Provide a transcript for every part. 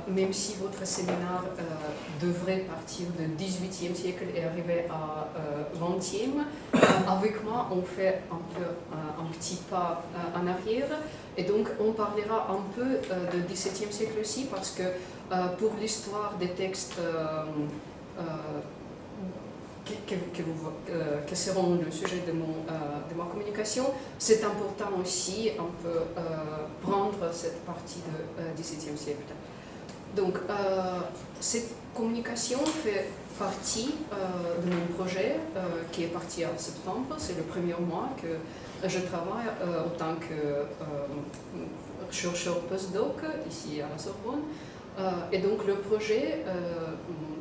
même si votre séminaire devrait partir du XVIIIe siècle et arriver à XXe, avec moi on fait un petit pas en arrière et donc on parlera un peu du XVIIe siècle aussi parce que pour l'histoire des textes qui seront le sujet de ma communication, c'est important aussi un peu prendre cette partie du XVIIe siècle. Donc, cette communication fait partie de mon projet qui est parti en septembre. C'est le premier mois que je travaille en tant que chercheur postdoc ici à la Sorbonne. Et donc le projet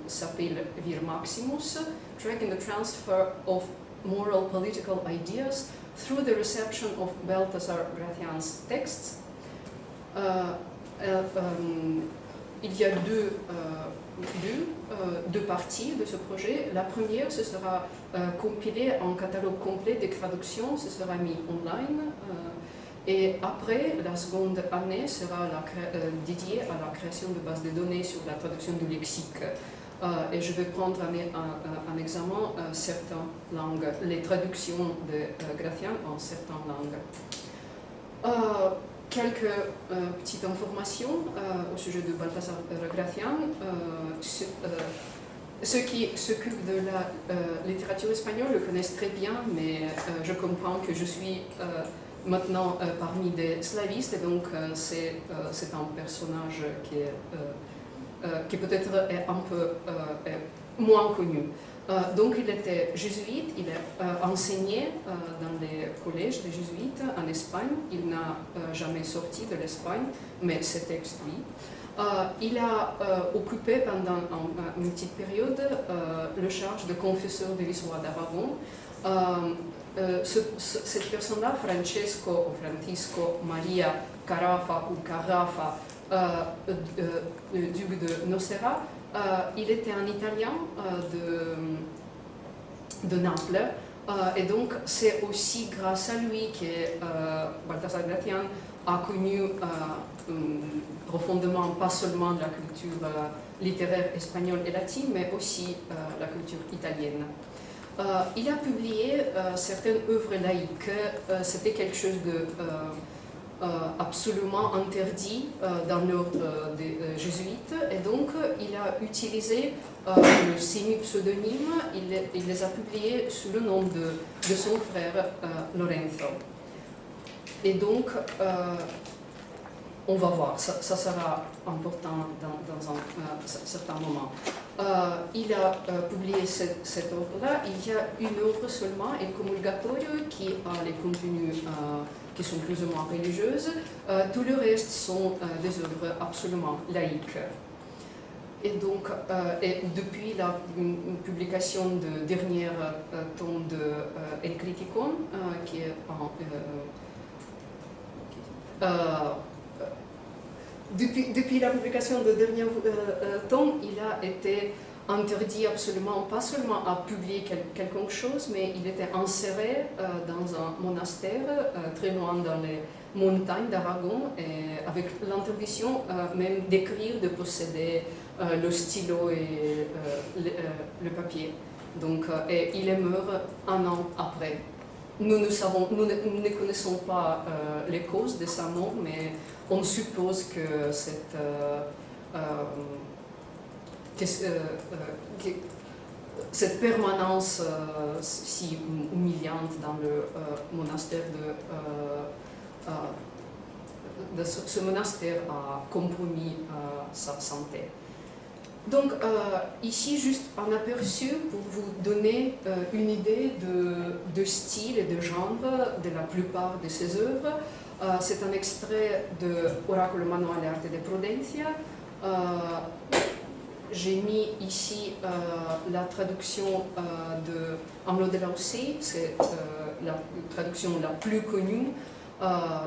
s'appelle Vir Maximus, Tracking the Transfer of Moral Political Ideas through the Reception of Balthasar Gracian's Texts. Il y a deux parties de ce projet. La première, ce sera compilé en catalogue complet des traductions, ce sera mis online. Et après, la seconde année sera dédiée à la création de bases de données sur la traduction du lexique. Et je vais prendre un examen certaines langues, les traductions de Gracian en certaines langues. Quelques petites informations au sujet de Balthasar Gracian. Ceux qui s'occupent de la littérature espagnole le connaissent très bien, mais je comprends que je suis maintenant parmi des slavistes, et donc c'est un personnage qui peut-être est un peu moins connu. Donc il était jésuite, il a enseigné dans les collèges des jésuites en Espagne, il n'a jamais sorti de l'Espagne, mais ses textes oui. Il a occupé pendant une petite période le charge de confesseur de l'histoire d'Aragon. Cette personne-là, Francisco Maria Carafa ou Carafa, duc de Nocera, il était un Italien de Naples, et donc c'est aussi grâce à lui que Balthasar Gracian a connu profondément pas seulement la culture littéraire espagnole et latine, mais aussi la culture italienne. Il a publié certaines œuvres laïques, c'était quelque chose de absolument interdit dans l'ordre des jésuites, et donc il a utilisé le semi-pseudonyme, il les a publiés sous le nom de son frère Lorenzo. Et donc, on va voir, ça sera important dans un certain moment. Il a publié cette œuvre-là. Il y a une œuvre seulement, El Comulgatorio, qui a les contenus qui sont plus ou moins religieuses. Tout le reste sont des œuvres absolument laïques. Et donc, depuis la publication de dernier tome de El Criticon, qui est depuis la publication de dernier tome, il a été interdit absolument, pas seulement à publier quelque chose, mais il était inséré dans un monastère très loin dans les montagnes d'Aragon, avec l'interdiction même d'écrire, de posséder le stylo et le papier. Donc, et il est mort un an après. Nous ne connaissons pas les causes de sa mort, mais on suppose que cette permanence si humiliante dans le monastère de ce monastère a compromis sa santé. Donc ici juste un aperçu pour vous donner une idée de style et de genre de la plupart de ses œuvres. C'est un extrait de Oracolo Manuale Arte de Prudencia. J'ai mis ici la traduction de Amelot de Laussay, c'est la traduction la plus connue,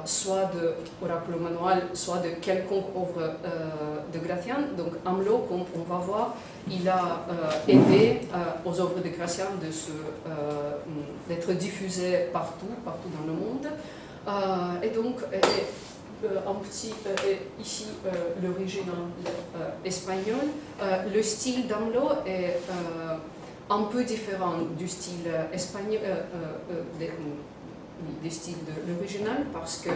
soit de Oracolo Manuale, soit de quelconque œuvre de Gracian. Donc Amelot, comme on va voir, il a aidé aux œuvres de Gracian d'être diffusées partout dans le monde. Et donc, ici l'original espagnol. Le style d'AMLO est un peu différent du style espagnol, des styles de l'original, parce que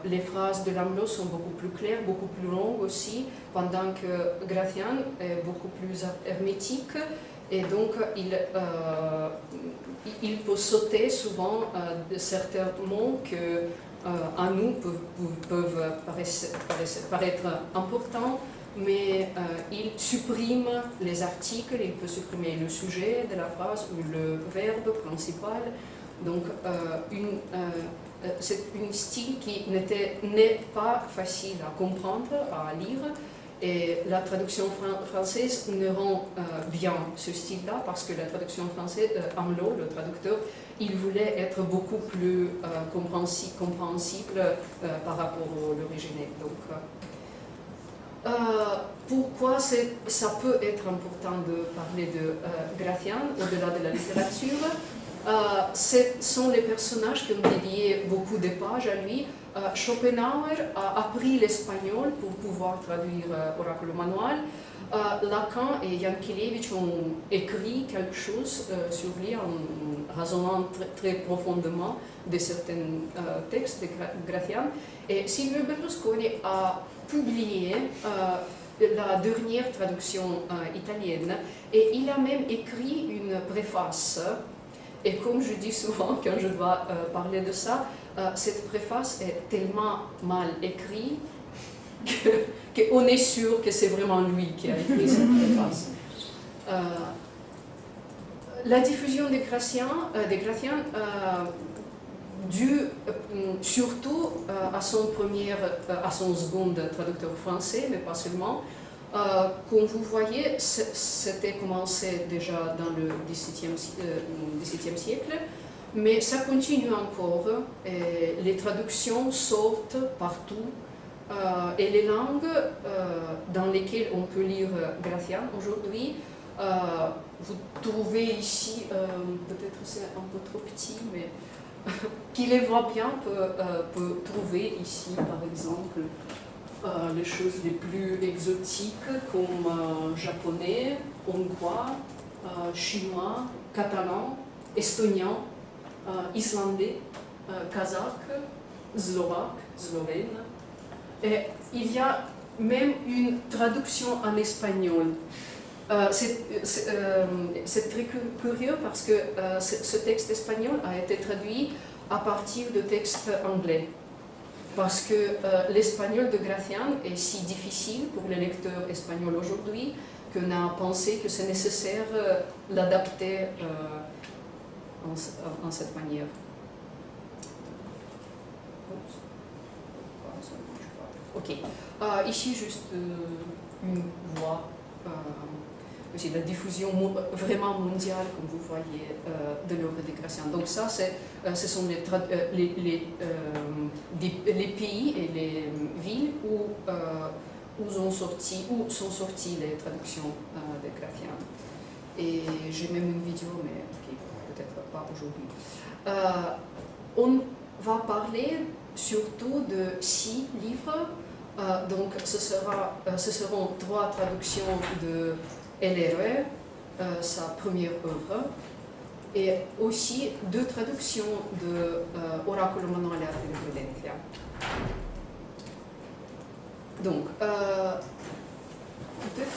les phrases de l'AMLO sont beaucoup plus claires, beaucoup plus longues aussi, pendant que Gracián est beaucoup plus hermétique, et donc il peut sauter souvent de certains mots que à nous peuvent paraître importants, mais il supprime les articles, il peut supprimer le sujet de la phrase ou le verbe principal. Donc c'est un style qui n'est pas facile à comprendre, à lire, et la traduction française ne rend bien ce style-là, parce que la traduction française, AMLO, le traducteur, il voulait être beaucoup plus compréhensible par rapport à l'original. Donc, pourquoi ça peut être important de parler de Gracián au-delà de la littérature? Ce sont les personnages qui ont dédié beaucoup de pages à lui. Schopenhauer a appris l'espagnol pour pouvoir traduire Oracolo Manual. Lacan et Yankelevitch ont écrit quelque chose sur lui en raisonnant très profondément de certains textes de Gracián. Et Silvio Berlusconi a publié la dernière traduction italienne, et il a même écrit une préface. Et comme je dis souvent quand je dois parler de ça, cette préface est tellement mal écrite qu'on est sûr que c'est vraiment lui qui a écrit cette préface. La diffusion de Gracián due surtout à son second traducteur français, mais pas seulement. Comme vous voyez, c'était commencé déjà dans le XVIIe siècle, mais ça continue encore, et les traductions sortent partout, et les langues dans lesquelles on peut lire Gracián aujourd'hui, vous trouvez ici, peut-être c'est un peu trop petit, mais qui les voit bien peut trouver ici, par exemple, les choses les plus exotiques comme japonais, hongrois, chinois, catalan, estonien, islandais, kazakh, slovaque, slovène. Et il y a même une traduction en espagnol. C'est très curieux parce que ce texte espagnol a été traduit à partir de textes anglais. Parce que l'espagnol de Gracián est si difficile pour les lecteurs espagnols aujourd'hui qu'on a pensé que c'est nécessaire l'adapter en cette manière. Ok. Ici, juste une voix. Aussi la diffusion vraiment mondiale, comme vous voyez, de l'œuvre de Gracián. Donc ça, ce sont les pays et les villes où sont sorties les traductions de Gracián. Et j'ai même une vidéo, mais peut-être pas aujourd'hui. On va parler surtout de 6 livres. Donc ce seront 3 traductions de LRE, sa première œuvre, et aussi 2 traductions de Oracolo Manual de Violentia. Donc, peut-être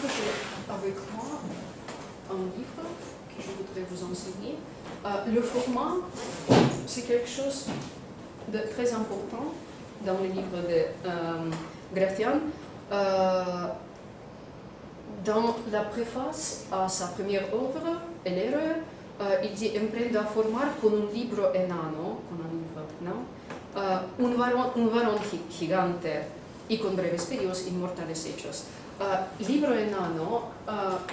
que j'ai avec moi un livre que je voudrais vous enseigner. Le format, c'est quelque chose de très important dans le livre de Gracián. Dans la préface à sa première œuvre, LR, il dit «Emprendo a formar con un libro enano, un varón gigante y con breves periodos inmortales hechos». Livre enano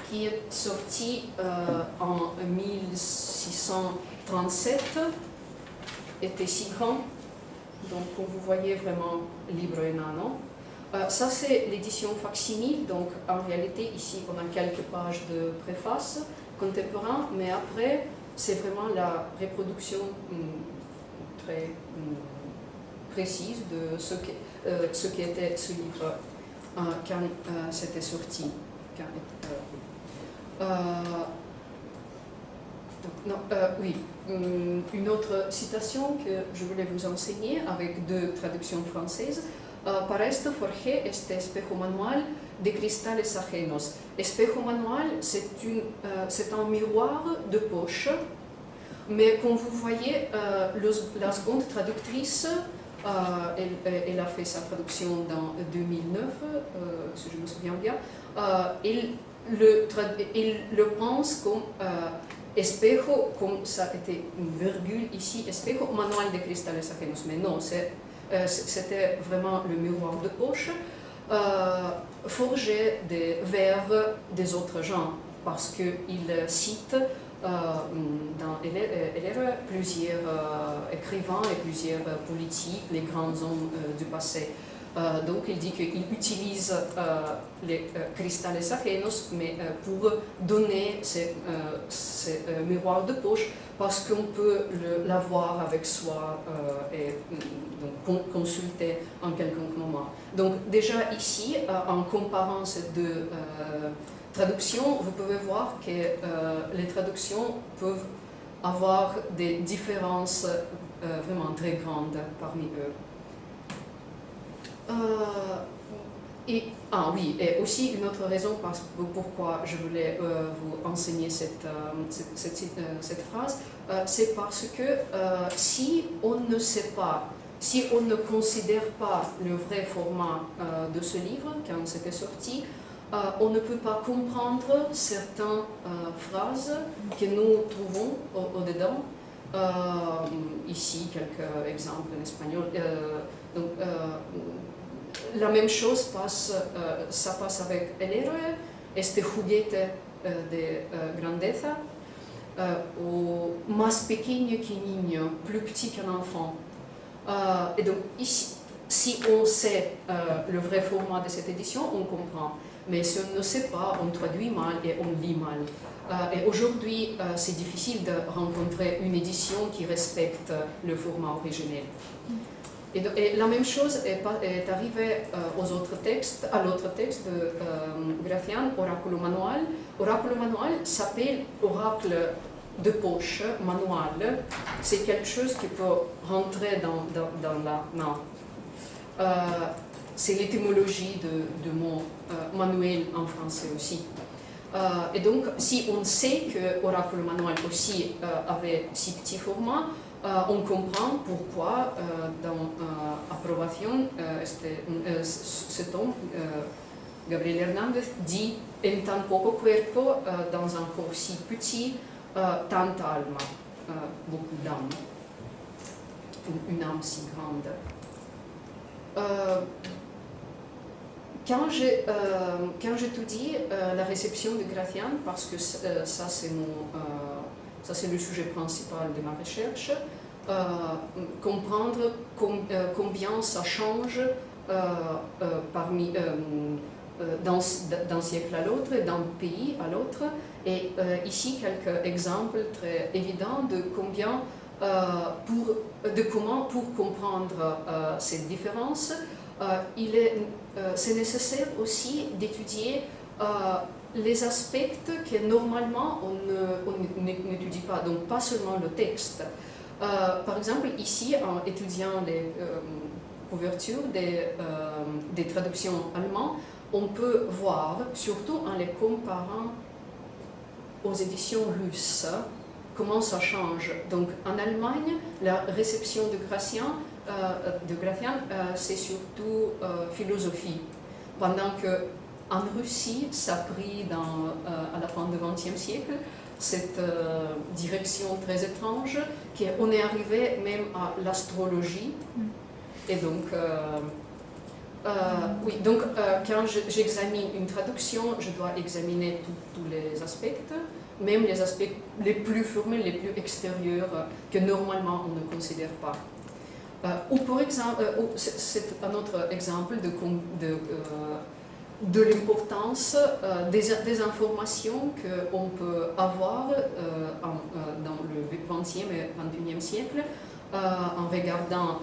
qui est sorti en 1637 était si grand, donc comme vous voyez vraiment Livre enano. Ça c'est l'édition facsimile, donc en réalité ici on a quelques pages de préface contemporaine, mais après c'est vraiment la reproduction très précise de ce qu'était ce livre quand c'était sorti. Oui, une autre citation que je voulais vous enseigner avec deux traductions françaises. Para esto forjé este espejo manual de cristales ajenos. Espejo manual, c'est un miroir de poche, mais comme vous voyez, la seconde traductrice, elle a fait sa traduction dans 2009, si je me souviens bien, il le pense comme espejo, comme ça a été une virgule ici, espejo manual de cristales ajenos, mais non, c'était vraiment le miroir de poche, forgé des vers des autres gens, parce qu'il cite dans LR plusieurs écrivains et plusieurs politiques, les grands hommes du passé. Donc il dit qu'il utilise les cristales ajenos, mais pour donner ces miroirs de poche, parce qu'on peut l'avoir avec soi et donc consulter en quelconque moment. Donc déjà ici, en comparant ces deux traductions, vous pouvez voir que les traductions peuvent avoir des différences vraiment très grandes parmi eux. Et aussi une autre raison pourquoi je voulais vous enseigner cette phrase, c'est parce que si on ne sait pas, si on ne considère pas le vrai format de ce livre quand c'était sorti, on ne peut pas comprendre certaines phrases que nous trouvons au-dedans. Ici, quelques exemples en espagnol. La même chose ça passe avec el héroe, este juguete de grandeza, ou más pequeño que niño, plus petit qu'un enfant. Et donc ici, si on sait le vrai format de cette édition, on comprend. Mais si on ne sait pas, on traduit mal et on lit mal. Et aujourd'hui, c'est difficile de rencontrer une édition qui respecte le format originel. Et la même chose est arrivée à l'autre texte de Gracián, Oráculo Manual. Oráculo Manual s'appelle Oracle de poche, manual. C'est quelque chose qui peut rentrer dans la main. C'est l'étymologie du mot manuel en français aussi. Et donc, si on sait que Oracle Manual aussi avait si petit format, on comprend pourquoi dans Approbation, ce tome, Gabriel Hernández dit « En tan poco cuerpo, dans un corps si petit, tanta alma, beaucoup d'âme, une âme si grande ». Quand j'étudie la réception de Gracián, parce que ça c'est le sujet principal de ma recherche, comprendre combien ça change d'un siècle à l'autre, d'un pays à l'autre, et ici quelques exemples très évidents de comment pour comprendre cette différence, c'est nécessaire aussi d'étudier les aspects que normalement on n'étudie pas, donc pas seulement le texte. Par exemple, ici, en étudiant les couvertures des traductions allemandes, on peut voir, surtout en les comparant aux éditions russes, comment ça change. Donc en Allemagne, la réception de Gracián, c'est surtout philosophie, pendant que en Russie, ça a pris à la fin du XXe siècle cette direction très étrange qu'on est arrivé même à l'astrologie. Et donc, quand j'examine une traduction, je dois examiner tous les aspects, même les aspects les plus formels, les plus extérieurs, que normalement on ne considère pas. Ou par exemple, c'est un autre exemple de l'importance des informations qu'on peut avoir dans le XXe et XXIe siècle en regardant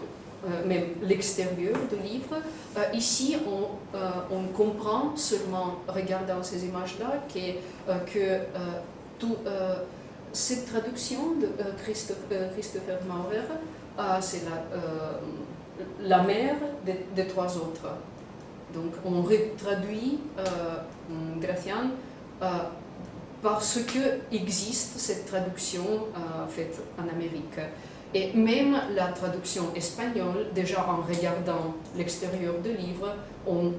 même l'extérieur du livre. Ici, on comprend seulement, regardant ces images-là, que cette traduction de Christopher Maurer, c'est la mère des trois autres. Donc on retraduit Gracián parce que existe cette traduction faite en Amérique. Et même la traduction espagnole, déjà en regardant l'extérieur du livre, on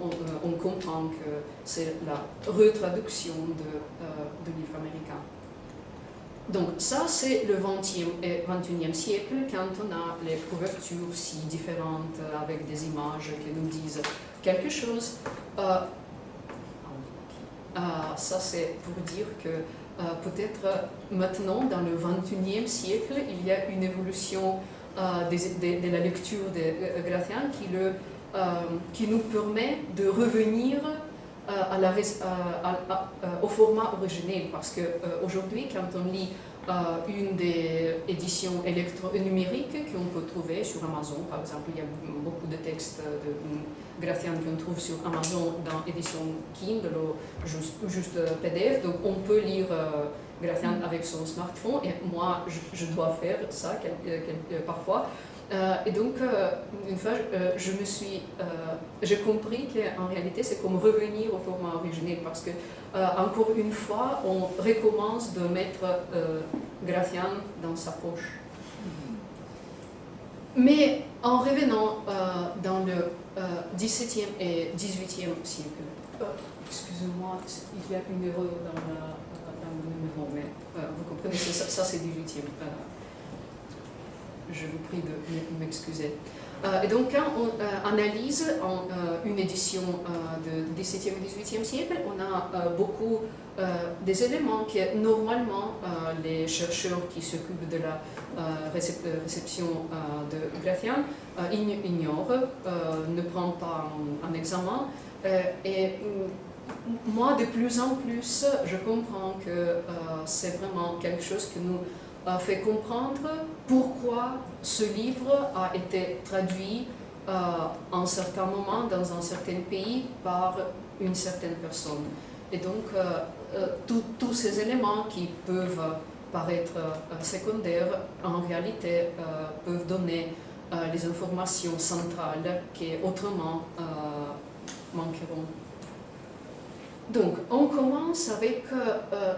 comprend que c'est la retraduction du livre américain. Donc ça, c'est le XXe et XXIe siècle, quand on a les couvertures si différentes, avec des images qui nous disent quelque chose. Ça, c'est pour dire que peut-être maintenant, dans le XXIe siècle, il y a une évolution de la lecture de Gracián qui nous permet de revenir au format originel, parce qu'aujourd'hui, quand on lit une des éditions numériques qu'on peut trouver sur Amazon, par exemple, il y a beaucoup de textes de Gracián qu'on trouve sur Amazon dans l'édition Kindle ou juste PDF, donc on peut lire Gracián avec son smartphone, et moi je dois faire ça parfois. Et donc, une fois, j'ai compris qu'en réalité, c'est comme revenir au format originel, parce que, encore une fois, on recommence de mettre Gracián dans sa poche. Mais en revenant dans le XVIIe et XVIIIe siècle, excusez-moi, il y a une erreur dans le numéro, mais vous comprenez, ça c'est XVIIIe. Je vous prie de m'excuser. Et donc, quand on analyse une édition du XVIIe et XVIIIe siècle, on a beaucoup des éléments que normalement les chercheurs qui s'occupent de la réception de Gracián ignorent, ne prennent pas en examen. Et moi, de plus en plus, je comprends que c'est vraiment quelque chose que nous fait comprendre pourquoi ce livre a été traduit à un certain moment dans un certain pays par une certaine personne. Et donc, tous ces éléments qui peuvent paraître secondaires, en réalité, peuvent donner les informations centrales qui autrement manqueront. Donc, on commence avec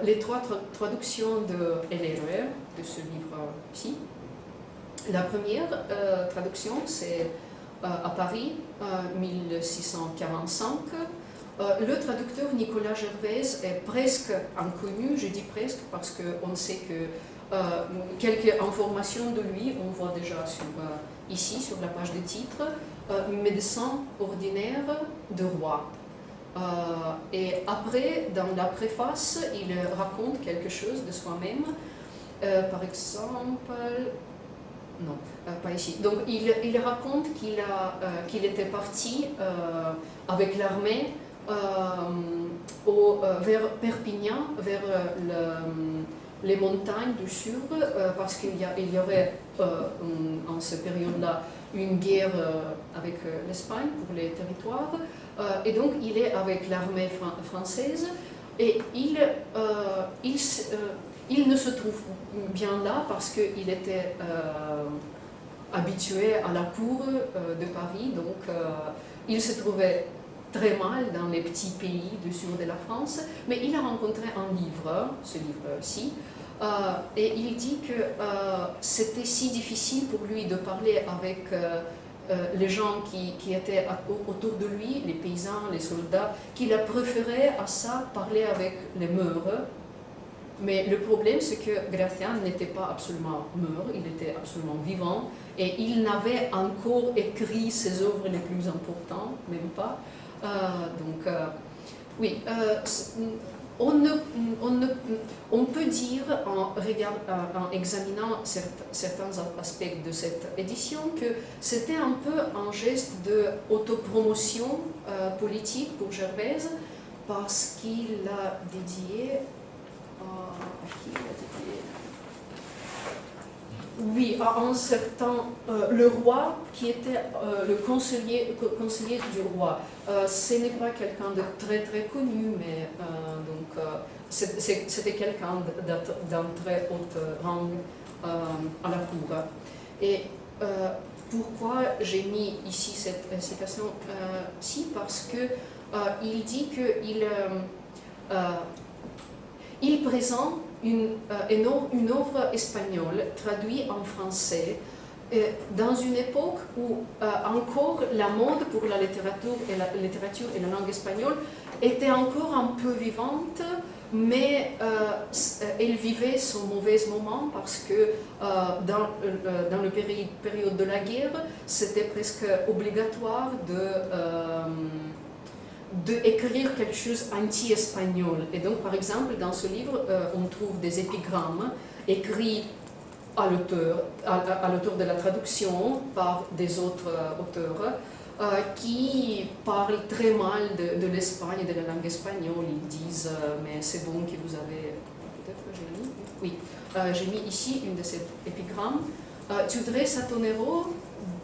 les trois traductions de L.R.R. de ce livre-ci. La première traduction, c'est à Paris, 1645. Le traducteur Nicolas Gervais est presque inconnu, je dis presque parce qu'on sait que quelques informations de lui, on voit déjà ici sur la page des titres, médecin ordinaire de roi. Et après, dans la préface, il raconte quelque chose de soi-même. Par exemple, non, pas ici. Donc, il raconte qu'il était parti avec l'armée vers Perpignan, vers les montagnes du sud, parce qu'il y aurait en cette période-là une guerre avec l'Espagne pour les territoires. Et donc, il est avec l'armée française et il ne se trouve bien là parce qu'il était habitué à la cour de Paris, donc il se trouvait très mal dans les petits pays du sud de la France, mais il a rencontré un livre, ce livre-ci, et il dit que c'était si difficile pour lui de parler avec les gens qui étaient autour de lui, les paysans, les soldats, qu'il a préféré à ça parler avec les mœurs. Mais le problème, c'est que Gracián n'était pas absolument mort, il était absolument vivant, et il n'avait encore écrit ses œuvres les plus importantes, même pas. Oui, on peut dire, en examinant certains aspects de cette édition, que c'était un peu un geste d'autopromotion politique pour Gervais, parce qu'il a dédié... Oui, à un certain le roi qui était le conseiller du roi. Ce n'est pas quelqu'un de très très connu, mais c'était quelqu'un d'un très haut rang à la cour. Et pourquoi j'ai mis ici cette citation-ci? Parce que il dit qu'il il présente une œuvre espagnole traduite en français dans une époque où encore la mode pour la littérature et la langue espagnole était encore un peu vivante, mais elle vivait son mauvais moment parce que dans la période de la guerre, c'était presque obligatoire d'écrire quelque chose anti-espagnol. Et donc, par exemple, dans ce livre, on trouve des épigrammes écrits à l'auteur de la traduction par des autres auteurs qui parlent très mal de l'Espagne et de la langue espagnole. Ils disent mais c'est bon que vous avez... Peut-être que j'ai mis... Oui, j'ai mis ici une de ces épigrammes. Tu dresses à ton héros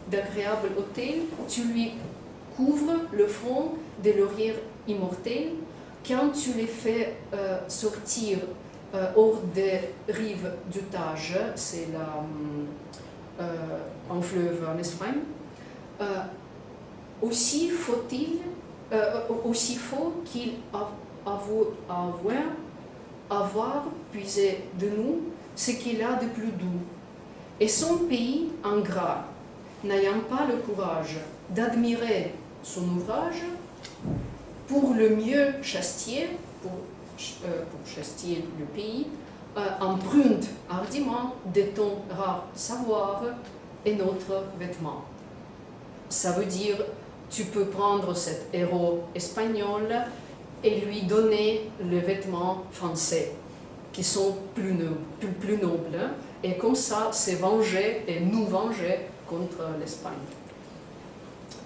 d'agréables hôtels, tu lui couvres le front des lauriers immortels, quand tu les fais sortir hors des rives du Tage, c'est un fleuve en Espagne, aussi faut qu'il avoir puisé de nous ce qu'il a de plus doux, et son pays ingrat, n'ayant pas le courage d'admirer son ouvrage, pour le mieux chastier, pour chastier le pays, emprunte hardiment de ton rare savoir et notre vêtement. Ça veut dire, tu peux prendre cet héros espagnol et lui donner les vêtements français, qui sont plus nobles, et comme ça, c'est venger et nous venger contre l'Espagne,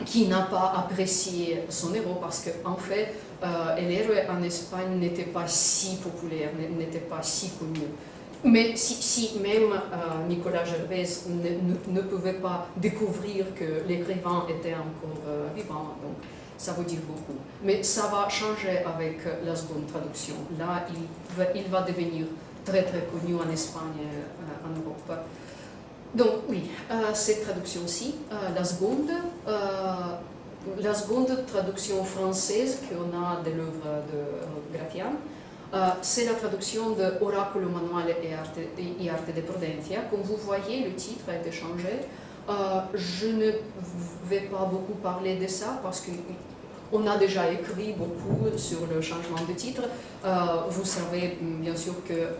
qui n'a pas apprécié son héros parce qu'en fait, el héros en Espagne n'était pas si populaire, n'était pas si connu. Mais si même Nicolas Gervais ne pouvait pas découvrir que l'écrivain était encore vivant, donc ça veut dire beaucoup. Mais ça va changer avec la seconde traduction. Là, il va devenir très très connu en Espagne et en Europe. Donc oui, cette traduction-ci, la seconde traduction française qu'on a de l'œuvre de Gratian, c'est la traduction de Oracolo Manuale e Arte de Prudentia. Comme vous voyez, le titre a été changé. Je ne vais pas beaucoup parler de ça parce qu'on a déjà écrit beaucoup sur le changement de titre. Vous savez bien sûr que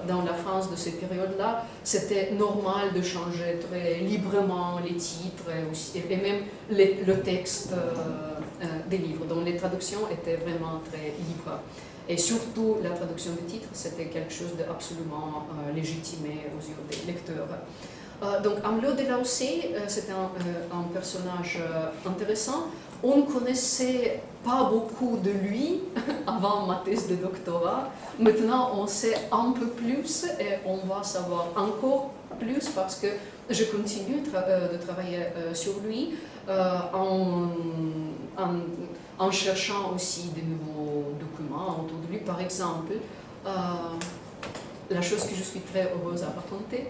dans la France de cette période-là, c'était normal de changer très librement les titres et même le texte des livres. Donc les traductions étaient vraiment très libres. Et surtout, la traduction des titres, c'était quelque chose d'absolument légitimé aux yeux des lecteurs. Donc Amelot de Laussay, c'est un personnage intéressant. On ne connaissait pas beaucoup de lui avant ma thèse de doctorat. Maintenant, on sait un peu plus et on va savoir encore plus parce que je continue de travailler sur lui en cherchant aussi de nouveaux documents autour de lui. Par exemple, la chose que je suis très heureuse à raconter,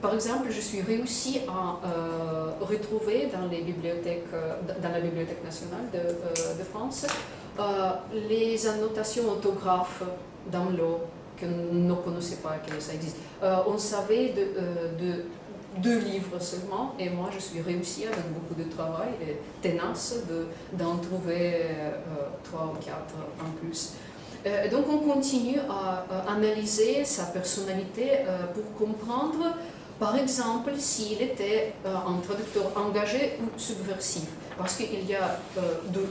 par exemple, je suis réussi à retrouver dans la Bibliothèque nationale de France les annotations autographes d'Amelot que nous ne connaissions pas que ça existe. On savait de 2 livres seulement, et moi je suis réussi avec beaucoup de travail et tenace d'en trouver 3 ou 4 en plus. Donc on continue à analyser sa personnalité pour comprendre, par exemple, s'il était un traducteur engagé ou subversif. Parce qu'il y a deux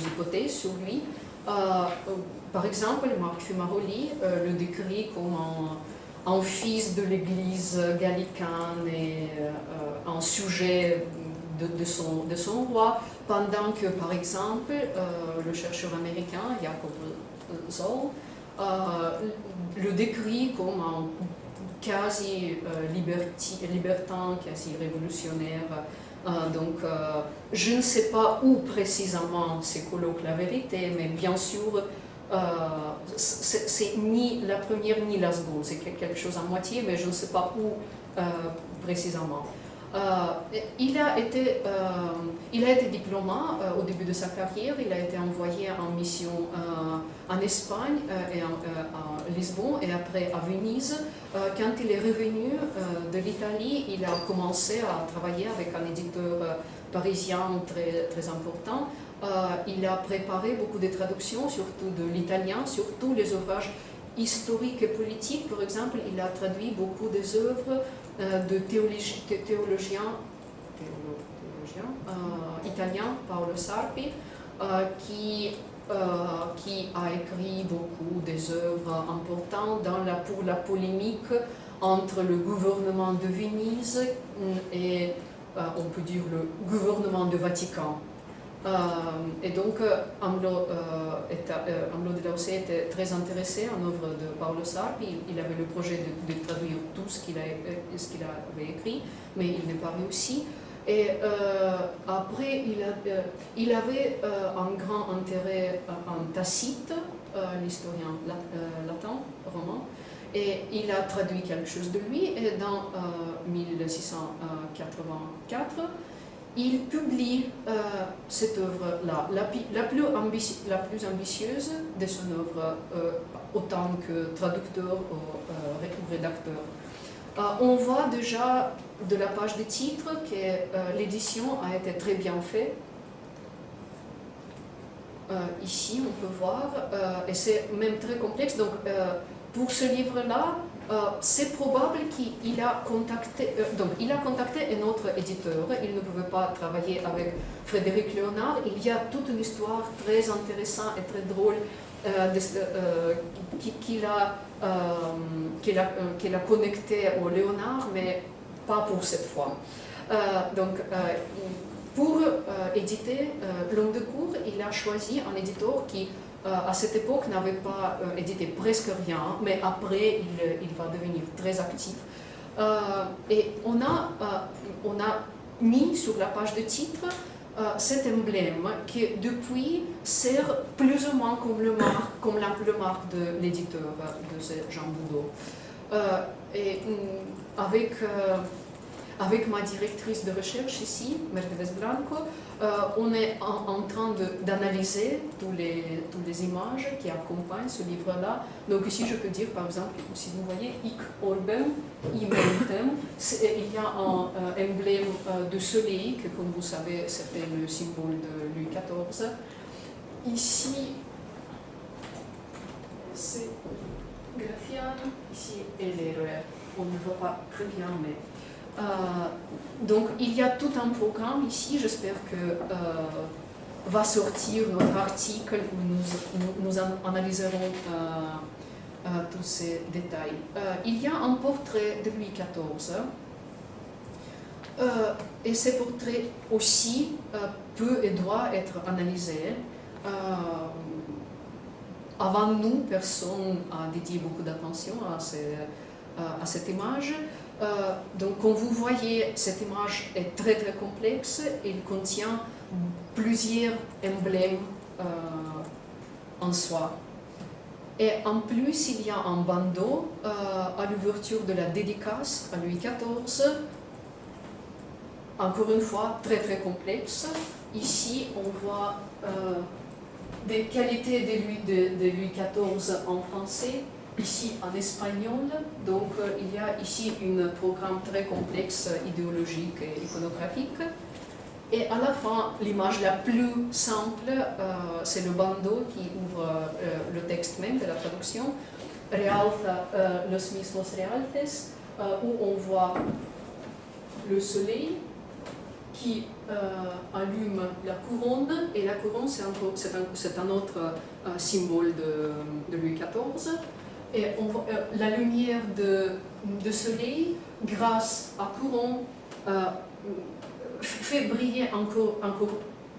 hypothèses sur lui. Par exemple, Marc Fumaroli le décrit comme un fils de l'église gallicane et un sujet de son roi, pendant que, par exemple, le chercheur américain Jacob Zoll le décrit comme un quasi libertin, quasi révolutionnaire. Donc, je ne sais pas où précisément se colloque la vérité, mais bien sûr, c'est ni la première ni la seconde, c'est quelque chose à moitié, mais je ne sais pas où précisément. Il a été diplomate au début de sa carrière, il a été envoyé en mission en Espagne et à Lisbonne et après à Venise. Quand il est revenu de l'Italie, il a commencé à travailler avec un éditeur parisien très, très important. Il a préparé beaucoup de traductions, surtout de l'italien, surtout les ouvrages historiques et politiques. Par exemple, il a traduit beaucoup des œuvres de théologiens italiens, Paolo Sarpi, qui a écrit beaucoup des œuvres importantes pour la polémique entre le gouvernement de Venise et, on peut dire, le gouvernement de Vatican. Et donc, Amlo de Laussé était très intéressé en œuvre de Paolo Sarpi. Il avait le projet de traduire tout ce qu'il avait écrit, mais il n'est pas réussi. Et après, il avait un grand intérêt en Tacite, l'historien latin, roman, et il a traduit quelque chose de lui. Et dans 1684, il publie cette œuvre-là, la plus ambitieuse de son œuvre, autant que traducteur ou rédacteur. On voit déjà de la page de titre que l'édition a été très bien faite. Ici, on peut voir, et c'est même très complexe. Donc, pour ce livre-là, c'est probable qu'il a contacté, il a contacté un autre éditeur. Il ne pouvait pas travailler avec Frédéric Léonard. Il y a toute une histoire très intéressante et très drôle qu'il a connecté au Léonard, mais pas pour cette fois. Pour éditer Long de Cour, il a choisi un éditeur qui, à cette époque, n'avait pas édité presque rien, mais après, il va devenir très actif. Et on a mis sur la page de titre cet emblème qui, depuis, sert plus ou moins comme la marque de l'éditeur de Jean Boudot. Et avec ma directrice de recherche ici, Mercedes Blanco, on est en train d'analyser toutes les images qui accompagnent ce livre-là. Donc ici, je peux dire, par exemple, si vous voyez, Hic Orbem, Immeritem, il y a un emblème de soleil, que comme vous savez, c'était le symbole de Louis XIV. Ici, c'est Gratian, ici, LRR. On ne voit pas très bien, mais... donc il y a tout un programme ici, j'espère que va sortir notre article où nous analyserons tous ces détails. Il y a un portrait de Louis XIV et ce portrait aussi peut et doit être analysé. Avant nous, personne n'a dédié beaucoup d'attention à cette image. Donc, comme vous voyez, cette image est très très complexe. Il contient plusieurs emblèmes en soi. Et en plus, il y a un bandeau à l'ouverture de la dédicace à Louis XIV. Encore une fois, très très complexe. Ici, on voit des qualités de Louis XIV en français. Ici en espagnol, donc il y a ici un programme très complexe, idéologique et iconographique. Et à la fin, l'image la plus simple, c'est le bandeau qui ouvre le texte même de la traduction, Realza los mismos realces, où on voit le soleil qui allume la couronne, et la couronne c'est un autre symbole de Louis XIV. Et on voit, la lumière de soleil, grâce à couronne, fait briller encore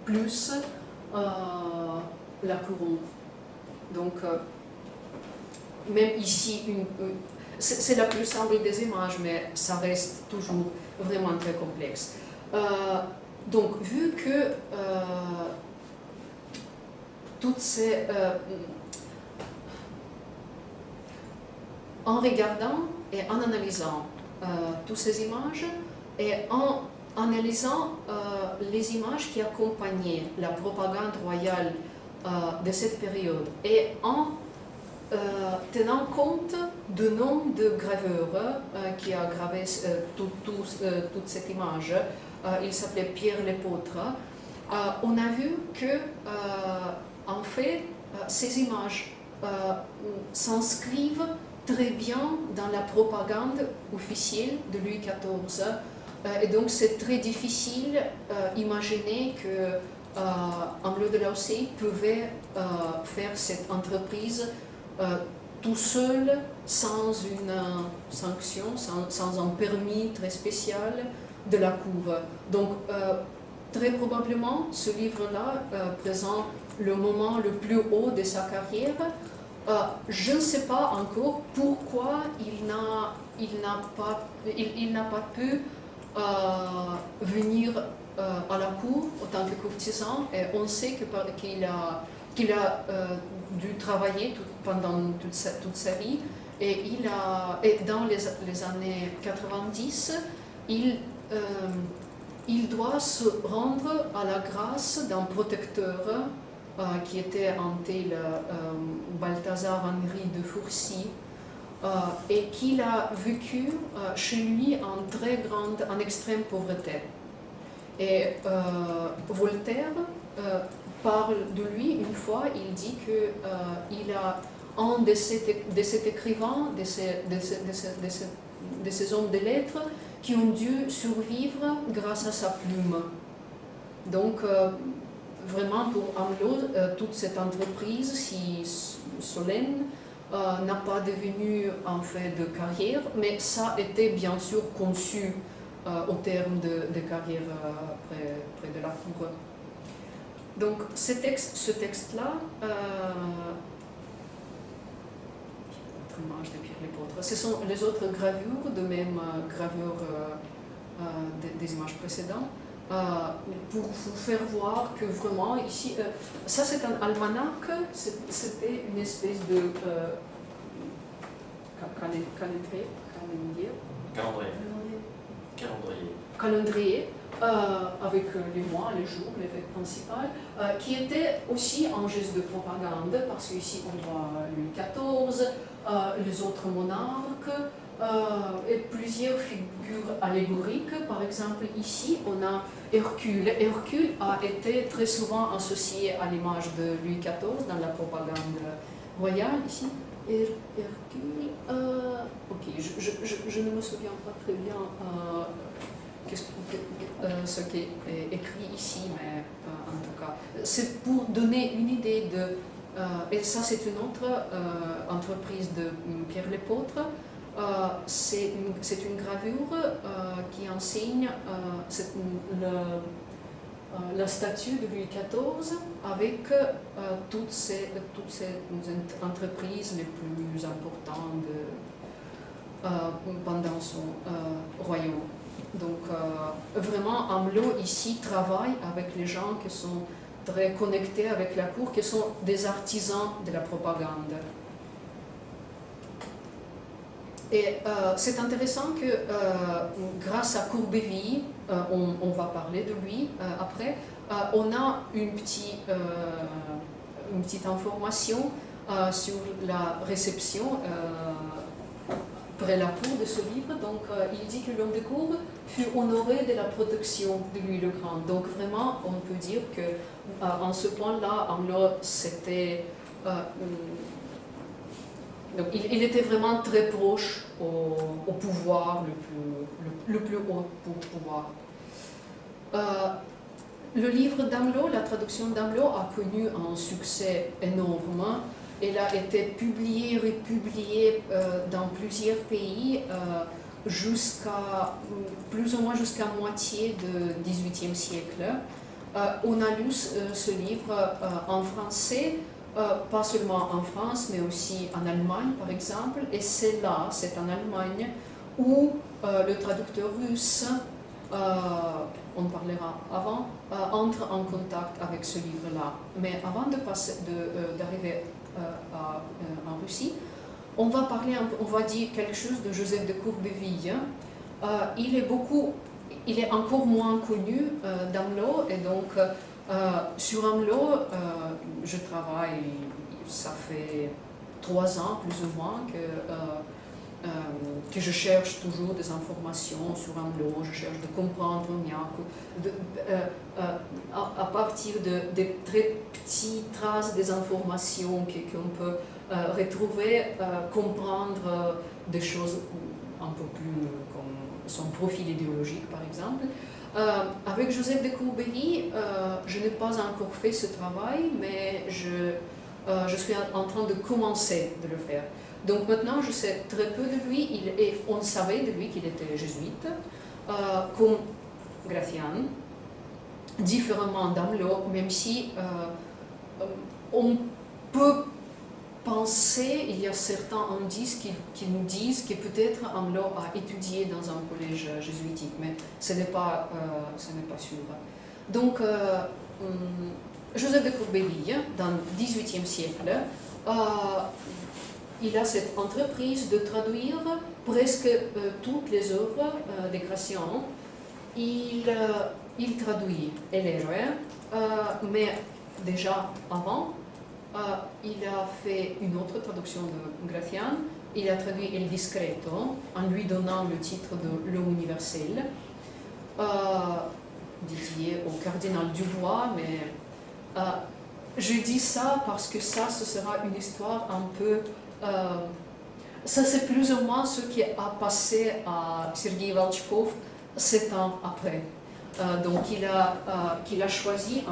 plus la couronne. Donc, même ici, c'est la plus simple des images, mais ça reste toujours vraiment très complexe. Donc, vu que toutes ces... en regardant et en analysant toutes ces images et en analysant les images qui accompagnaient la propagande royale de cette période et en tenant compte du nom de graveur qui a gravé toute cette image, il s'appelait Pierre Lepôtre, on a vu que en fait ces images s'inscrivent très bien dans la propagande officielle de Louis XIV. Et donc c'est très difficile d'imaginer que Amelot de Laussay pouvait faire cette entreprise tout seul, sans une sanction, sans un permis très spécial de la cour. Donc très probablement ce livre-là présente le moment le plus haut de sa carrière. Je ne sais pas encore pourquoi il n'a pas pu venir à la cour en tant que courtisan. Et on sait qu'il a dû travailler pendant toute sa vie. Et dans les années 90, il doit se rendre à la grâce d'un protecteur qui était un tel Balthazar Henri de Fourcy, et qu'il a vécu chez lui en extrême pauvreté. Et Voltaire parle de lui une fois, il dit qu'il a un de ces écrivains, de ces hommes de lettres, qui ont dû survivre grâce à sa plume. Donc, vraiment, pour Amelot, toute cette entreprise si solennelle n'a pas devenu en fait de carrière, mais ça était bien sûr conçu au terme de carrière près de la cour. Donc, ce texte-là, image de Pierre Lepôtre. Ce sont les autres gravures, de même gravure des images précédentes, pour vous faire voir que vraiment ici, ça c'est un almanach, c'était une espèce de calendrier avec les mois, les jours, les fêtes principales, qui était aussi un geste de propagande, parce qu'ici on voit Louis XIV, les autres monarques, et plusieurs figures allégoriques. Par exemple, ici, on a Hercule. Hercule a été très souvent associé à l'image de Louis XIV dans la propagande royale. Ici, Hercule. Ok, je ne me souviens pas très bien ce qui est écrit ici, mais en tout cas, c'est pour donner une idée de. Et ça, c'est une autre entreprise de Pierre Lepôtre. C'est une gravure qui enseigne la statue de Louis XIV avec toutes ces entreprises les plus importantes pendant son royaume. Donc vraiment, Amelot ici travaille avec les gens qui sont très connectés avec la cour, qui sont des artisans de la propagande. Et c'est intéressant que grâce à Courbéville, on va parler de lui après, on a une petite information sur la réception près la cour de ce livre. Donc il dit que l'homme de cour fut honoré de la protection de Louis le Grand. Donc vraiment, on peut dire que en ce point-là, Amelot, c'était... donc, il était vraiment très proche au pouvoir, le plus haut pouvoir. Le livre d'Amelot, la traduction d'Amelot, a connu un succès énorme. Elle a été publiée, republiée dans plusieurs pays plus ou moins jusqu'à moitié du XVIIIe siècle. On a lu ce livre en français pas seulement en France, mais aussi en Allemagne, par exemple. Et c'est en Allemagne, où le traducteur russe, on parlera avant, entre en contact avec ce livre-là. Mais avant d'arriver en Russie, on va dire quelque chose de Joseph de Courbeville. Il est encore moins connu d'Amelot, et donc sur Amelot, je travaille, ça fait 3 ans plus ou moins que je cherche toujours des informations sur Amelot, je cherche de comprendre à partir de très petites traces des informations qu'on peut retrouver, comprendre des choses un peu plus comme son profil idéologique par exemple. Avec Joseph de Courbeville, je n'ai pas encore fait ce travail, mais je suis en train de commencer de le faire. Donc maintenant, je sais très peu de lui, on savait de lui qu'il était jésuite, comme Gracian, différemment d'Amelot, même si on peut penser, il y a certains indices qui nous disent que peut-être Amelot a étudié dans un collège jésuitique, mais ce n'est pas sûr. Donc, Joseph de Courbeville, dans le XVIIIe siècle, il a cette entreprise de traduire presque toutes les œuvres de Gracian. Il traduit l'héroe, mais déjà avant, il a fait une autre traduction de Gracian. Il a traduit El Discreto en lui donnant le titre de L'homme universel, dédié au cardinal Dubois, mais je dis ça parce que ce sera une histoire un peu... ça, c'est plus ou moins ce qui a passé à Sergei Volchkov 7 ans après. Donc, il a choisi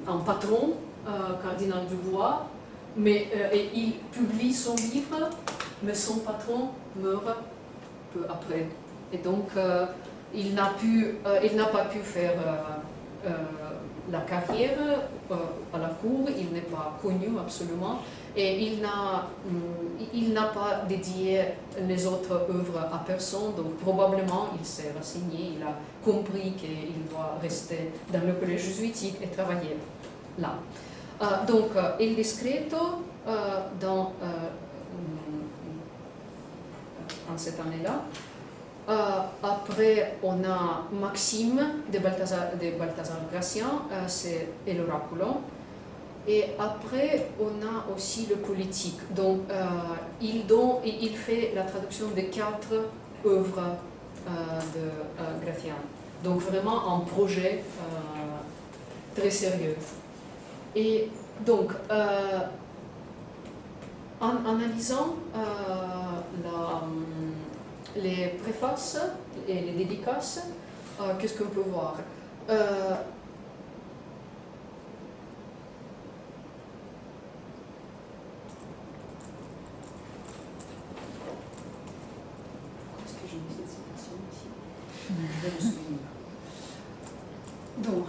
un patron, cardinal Dubois, et il publie son livre, mais son patron meurt peu après. Et donc, il n'a pas pu faire la carrière à la cour, il n'est pas connu absolument, et il n'a pas dédié les autres œuvres à personne, donc probablement il s'est renseigné, il a compris qu'il doit rester dans le collège jésuitique et travailler là. Donc, El Discreto, en cette année-là. Après, on a Maxime de Balthazar Gracian, c'est El Oraculo. Et après, on a aussi le politique. Donc, il fait la traduction de 4 œuvres de Gracian. Donc, vraiment un projet très sérieux. Et donc, en analysant les préfaces et les dédicaces, qu'est-ce qu'on peut voir? Est-ce que j'ai mis cette citation ici? Je vais me souvenir. Donc,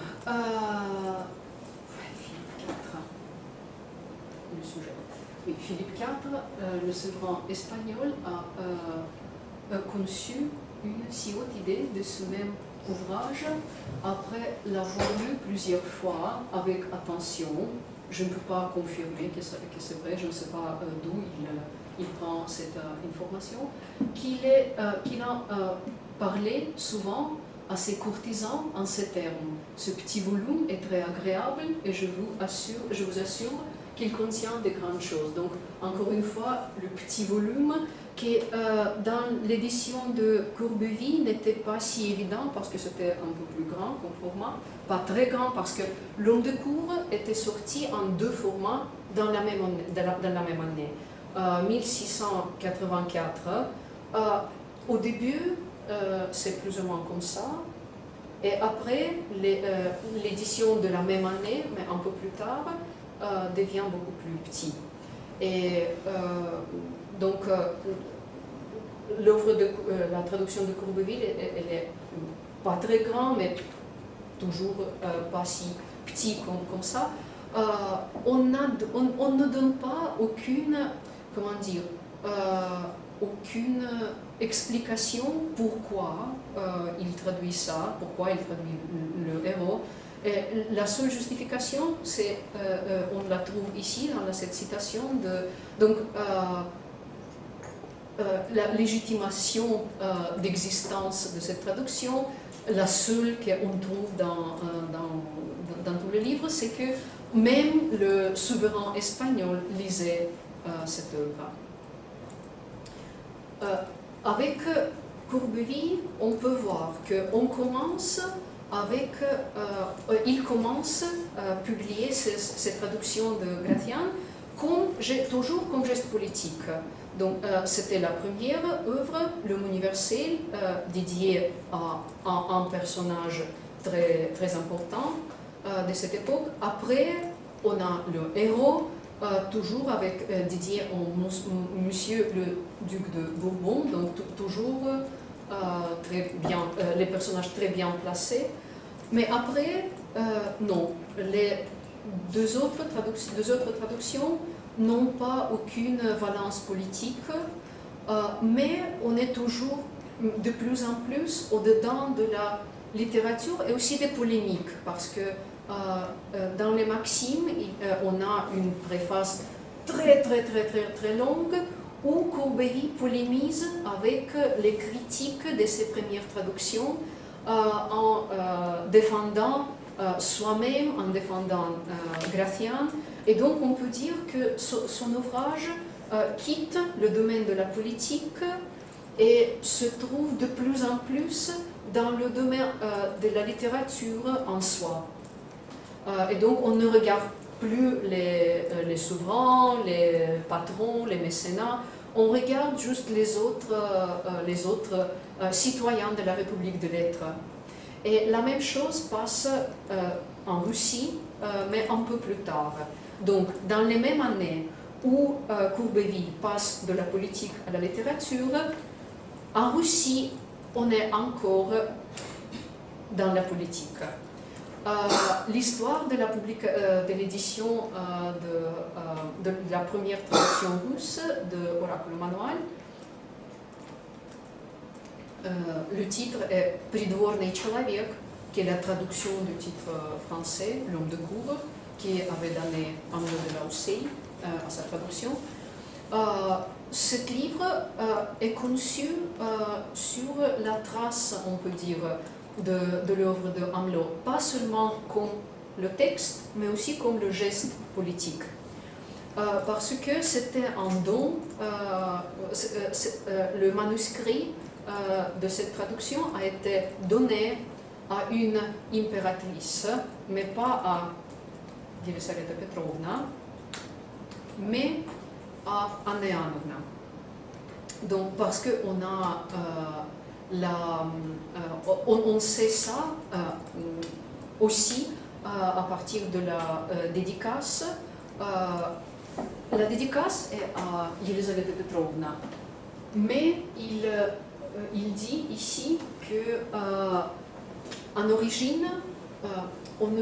Philippe IV, le sujet. Oui, Philippe IV, le souverain espagnol, a conçu une si haute idée de ce même ouvrage après l'avoir lu plusieurs fois avec attention. Je ne peux pas confirmer que c'est vrai, je ne sais pas d'où il prend cette information, qu'il a parlé souvent à ses courtisans en ces termes. Ce petit volume est très agréable et je vous assure qu'il contient de grandes choses. Donc, encore une fois, le petit volume qui, dans l'édition de Courbeville, n'était pas si évident parce que c'était un peu plus grand comme format, pas très grand parce que L'homme de cour était sorti en 2 formats dans la même année. 1684. Au début, c'est plus ou moins comme ça. Et après, l'édition de la même année, mais un peu plus tard, devient beaucoup plus petit. Et donc, la traduction de Courbeville, elle est pas très grande, mais toujours pas si petit comme ça. on ne donne pas aucune, comment dire, aucune explication pourquoi il traduit ça, pourquoi il traduit le héros. Et la seule justification, c'est, on la trouve ici dans cette citation, donc la légitimation d'existence de cette traduction, la seule qu'on trouve dans tous les livres, c'est que même le souverain espagnol lisait cette œuvre. Avec Courbevielle, on peut voir qu'on commence avec, il commence à publier ces traductions de Gratian toujours comme geste politique. Donc c'était la première œuvre, l'homme universel, dédiée à un personnage très, très important de cette époque. Après, on a le héros, toujours avec, dédié au monsieur le duc de Bourbon, donc toujours très bien, les personnages très bien placés. Mais après, non, les deux autres traductions n'ont pas aucune valence politique, mais on est toujours de plus en plus au-dedans de la littérature et aussi des polémiques, parce que dans les Maximes, on a une préface très longue où Courbevielle polémise avec les critiques de ses premières traductions en défendant soi-même, en défendant Gratian. Et donc on peut dire que son ouvrage quitte le domaine de la politique et se trouve de plus en plus dans le domaine de la littérature en soi. Et donc on ne regarde plus les souverains, les patrons, les mécénats, on regarde juste les autres citoyens de la République de Lettres. Et la même chose passe en Russie, mais un peu plus tard. Donc, dans les mêmes années où Courbevielle passe de la politique à la littérature, en Russie, on est encore dans la politique. L'histoire de l'édition de la première traduction russe de Oracle Manual, le titre est Придворный человек, qui est la traduction du titre français, L'homme de cour, qui avait donné un mot de Lausset à sa traduction. Ce livre est conçu sur la trace, on peut dire, de l'œuvre de Hamelot, pas seulement comme le texte, mais aussi comme le geste politique. Parce que c'était un don, le manuscrit de cette traduction a été donné à une impératrice, mais pas à Елизавета Petrovna, mais à Anna Ivanovna. Donc, parce qu'on a on sait ça aussi à partir de la dédicace. La dédicace est à Елизавета Petrovna, mais il dit ici que en origine, on ne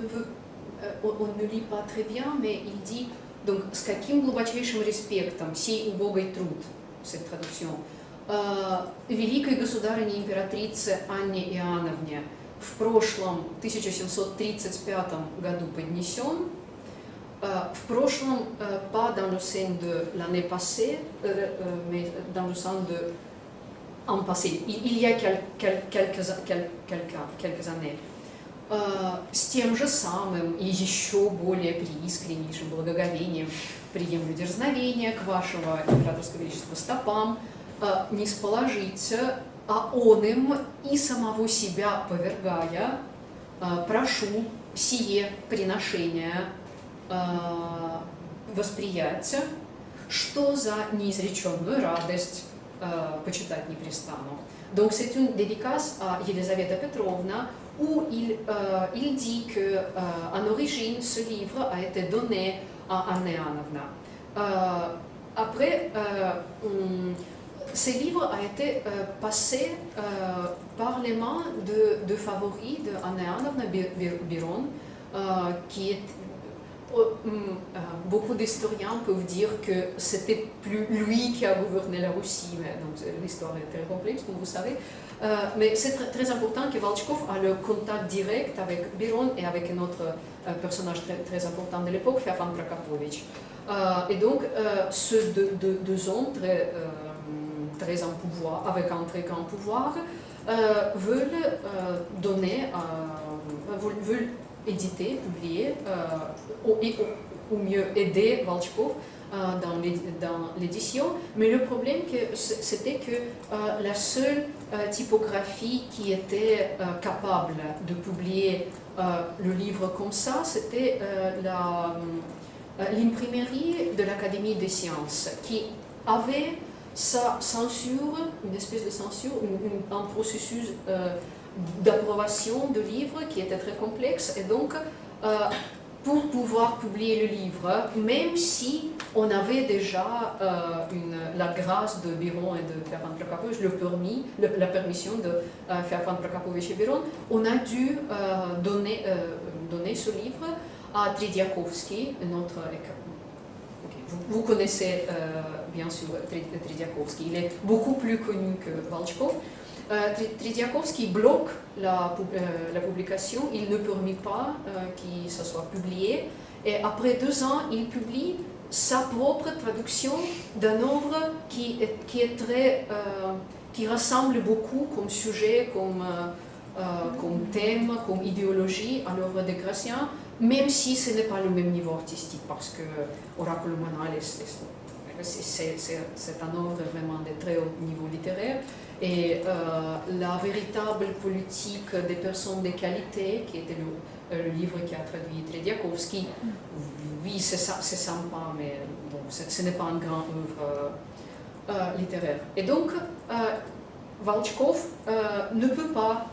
lit pas très bien, mais il dit donc с каким глубочайшим респектом сей убогой труд, cette traduction, великой государыне императрице Анне Иоанновне в прошлом 1735 году поднесен, в прошлом pas dans le sens de l'année passée, mais dans le sens de en passé, il y a quelques années, с тем же самым и еще более преискреннейшим благоговением приемлю дерзновение к вашего императорского величества стопам, не сположить, а он им и самого себя повергая, прошу сие приношение восприять, что за неизреченную радость почитать не перестану. Donc c'est une dédicace à Елизавета Petrovna où il dit qu'en origine ce livre a été donné à Anna Ivanovna. Après, ce livre a été passé par les mains de favoris de Anna Ivanovna Biron, qui est beaucoup d'historiens peuvent dire que c'était plus lui qui a gouverné la Russie, mais l'histoire est très complexe, comme vous savez. Mais c'est très important que Volchkov a le contact direct avec Biron et avec un autre personnage très important de l'époque, Feofan Prokopovitch. Et donc, ces deux hommes très en pouvoir, avec un très grand pouvoir, veulent veulent éditer, publier, ou mieux aider Volchkov dans l'édition. Mais le problème, c'était que la seule typographie qui était capable de publier le livre comme ça, c'était l'imprimerie de l'Académie des sciences, qui avait sa censure, une espèce de censure, un processus d'approbation de livres qui était très complexe. Et donc, pour pouvoir publier le livre, même si on avait déjà la grâce de Biron et de Feofan Prokopovitch, la permission de Feofan Prokopovitch et Biron, on a dû donner ce livre à Tridiakovsky, notre... Vous connaissez bien sûr Tridiakovsky, il est beaucoup plus connu que Volchkov. Tridiakovsky bloque la publication, il ne permet pas que ça soit publié, et après 2 ans, il publie sa propre traduction d'un œuvre qui ressemble beaucoup comme sujet, comme thème, comme idéologie à l'œuvre de Gratien, même si ce n'est pas le même niveau artistique, parce que Oraculum Anale, c'est un œuvre vraiment de très haut niveau littéraire, et la véritable politique des personnes de qualité, qui était le livre qui a traduit Tridiakovsky, oui, c'est sympa, mais bon, ce n'est pas une grande œuvre littéraire. Et donc, Volchkov ne peut pas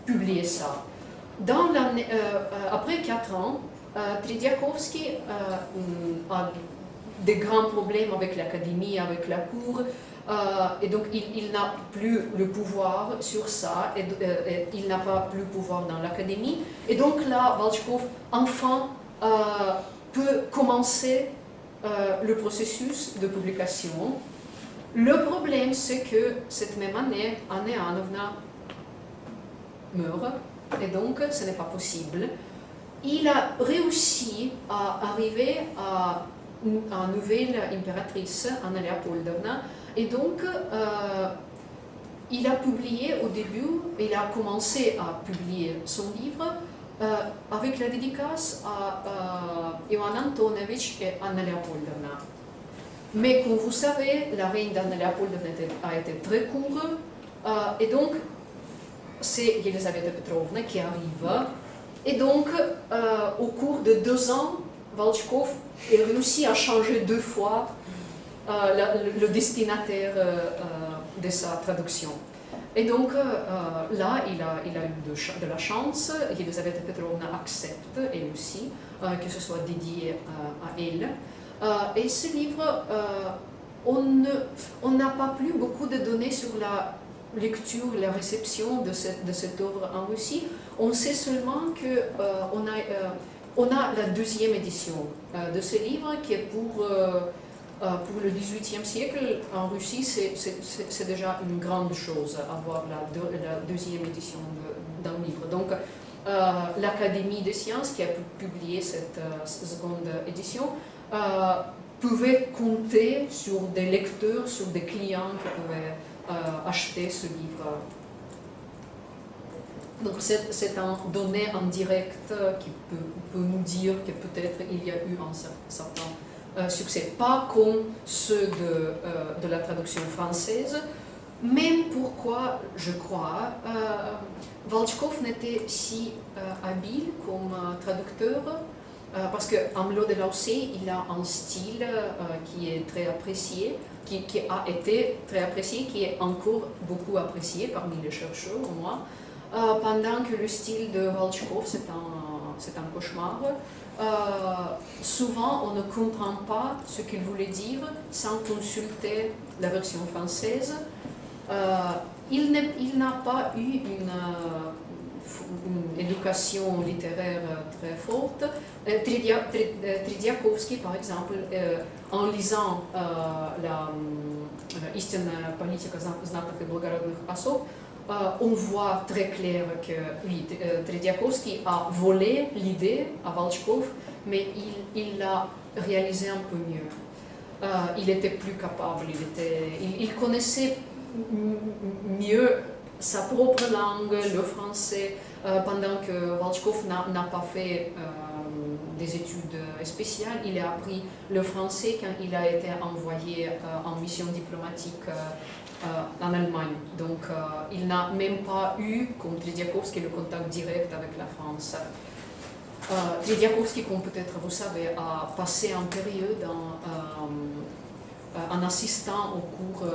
publier ça. Après 4 ans, Tridiakovsky a des grands problèmes avec l'Académie, avec la Cour, et donc il n'a plus le pouvoir sur ça, et il n'a pas plus le pouvoir dans l'Académie. Et donc là, Volchkov, enfin, peut commencer le processus de publication. Le problème, c'est que cette même année, Anne Ivanovna meurt, et donc ce n'est pas possible. Il a réussi à arriver à une nouvelle impératrice, Anna Leopoldovna, et donc il a publié au début, il a commencé à publier son livre avec la dédicace à Ivan Antonovitch et Anna Leopoldovna. Mais comme vous savez, la règne d'Anna Leopoldovna a été très courte, et donc c'est Elisaveta Petrovna qui arrive. Et donc, au cours de 2 ans, Volchkov a réussi à changer 2 fois le destinataire de sa traduction. Et donc, là, il a eu de la chance. Elisaveta Petrovna accepte, elle aussi, que ce soit dédié à elle. Et ce livre, on n'a pas plus beaucoup de données sur la lecture, la réception de cette œuvre en Russie. On sait seulement qu'on a la 2e édition de ce livre qui est pour le XVIIIe siècle. En Russie, c'est déjà une grande chose avoir la 2e édition d'un livre. Donc, l'Académie des sciences qui a publié cette seconde édition pouvait compter sur des lecteurs, sur des clients qui pouvaient acheter ce livre. Donc c'est un donné en direct qui peut nous dire que peut-être il y a eu un certain succès. Pas comme ceux de la traduction française, même pourquoi, je crois, Volchkov n'était si habile comme traducteur, parce qu'Amelot de Laussay, il a un style qui est très apprécié, qui a été très apprécié, qui est encore beaucoup apprécié parmi les chercheurs, au moins, pendant que le style de Volchkov, c'est un cauchemar. Souvent, on ne comprend pas ce qu'il voulait dire sans consulter la version française. Il n'a pas eu une une éducation littéraire très forte. Tridiakovsky, par exemple, en lisant la Истинная политика знатных и благородных особ, on voit très clair que oui, Tridiakovsky a volé l'idée à Volchkov, mais il l'a réalisé un peu mieux. Il était plus capable, il connaissait mieux sa propre langue, le français, pendant que Volchkov n'a pas fait des études spéciales. Il a appris le français quand il a été envoyé en mission diplomatique en Allemagne. Donc il n'a même pas eu, comme Tridiakovsky, le contact direct avec la France. Tridiakovsky, comme peut-être vous savez, a passé une période en assistant au cours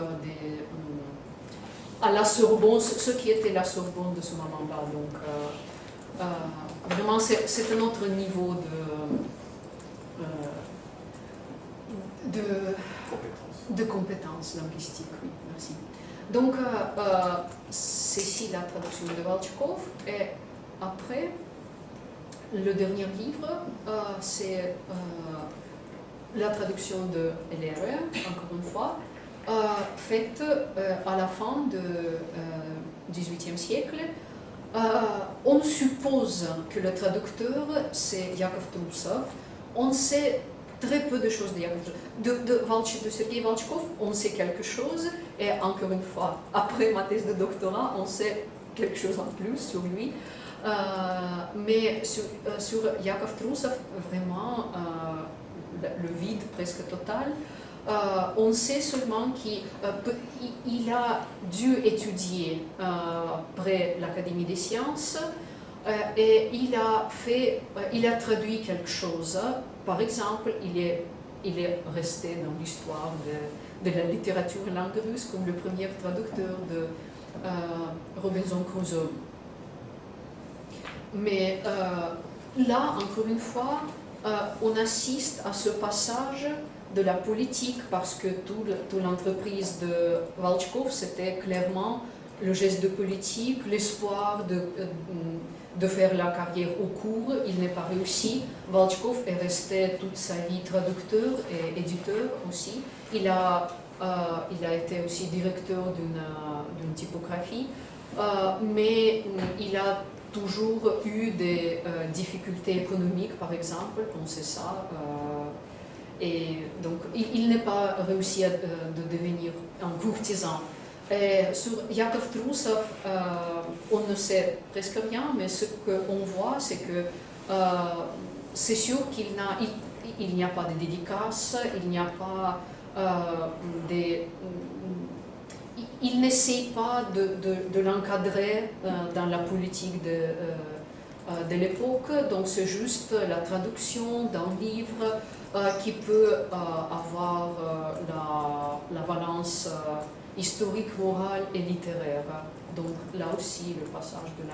à la Sorbonne, ce qui était la Sorbonne de ce moment-là. Donc vraiment, c'est un autre niveau de compétences linguistiques. Oui, merci. Donc, c'est ici la traduction de Volchkov. Et après, le dernier livre, c'est la traduction de Lehrer, encore une fois, faite à la fin du XVIIIe siècle. On suppose que le traducteur, c'est Yakov Trusov. On sait très peu de choses de Sergei Volchkov, on sait quelque chose, et encore une fois, après ma thèse de doctorat, on sait quelque chose en plus sur lui. Mais sur Yakov Trusov, vraiment, le vide presque total. On sait seulement qu'il a dû étudier près l'Académie des sciences et il a traduit quelque chose. Par exemple, il est resté dans l'histoire de la littérature langue russe comme le premier traducteur de Robinson Crusoe. Mais là, encore une fois, on assiste à ce passage de la politique parce que toute l'entreprise de Volchkov, c'était clairement le geste de politique, l'espoir de faire la carrière au cours. Il n'est pas réussi. Volchkov est resté toute sa vie traducteur et éditeur aussi. Il a été aussi directeur d'une typographie, mais il a toujours eu des difficultés économiques, par exemple, on sait ça. Et donc, il n'a pas réussi de devenir un courtisan. Et sur Yakov Trusov, on ne sait presque rien, mais ce qu'on voit, c'est que c'est sûr qu'il n'y a pas de dédicaces, il n'y a pas il n'essaie pas de l'encadrer dans la politique de l'époque, donc c'est juste la traduction d'un livre qui peut avoir la valence historique, morale et littéraire. Donc là aussi, le passage de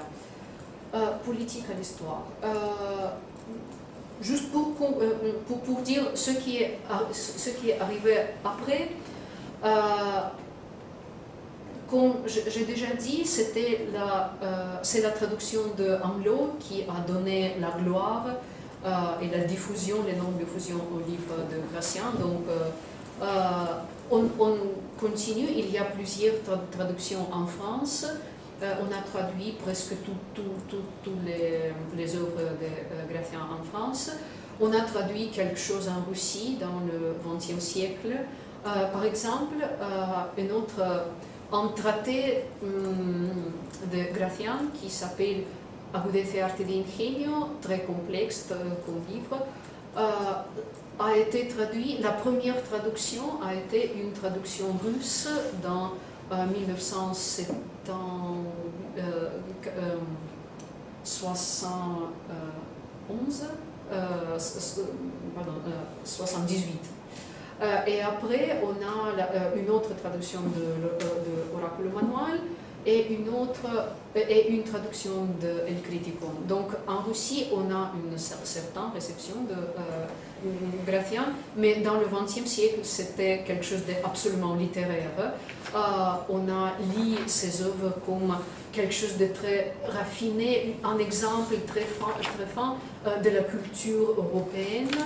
la politique à l'histoire. Juste pour dire ce qui est arrivé après, comme j'ai déjà dit, c'est la traduction de Hamelot qui a donné la gloire et la diffusion, l'énorme diffusion au livre de Gratien. Donc, on continue, il y a plusieurs traductions en France. On a traduit presque toutes les œuvres de Gratien en France. On a traduit quelque chose en Russie dans le XXe siècle. Par exemple, un traité de Gratien qui s'appelle Agudeza Arte de Ingenio, très complexe comme livre, a été traduit. La première traduction a été une traduction russe dans 78. Et après, on a une autre traduction de l'Oracule manuel, et une traduction de El Criticon. Donc en Russie, on a une certaine réception de Gracian, mais dans le XXe siècle, c'était quelque chose d'absolument littéraire. On a lu ses œuvres comme quelque chose de très raffiné, un exemple très fin de la culture européenne.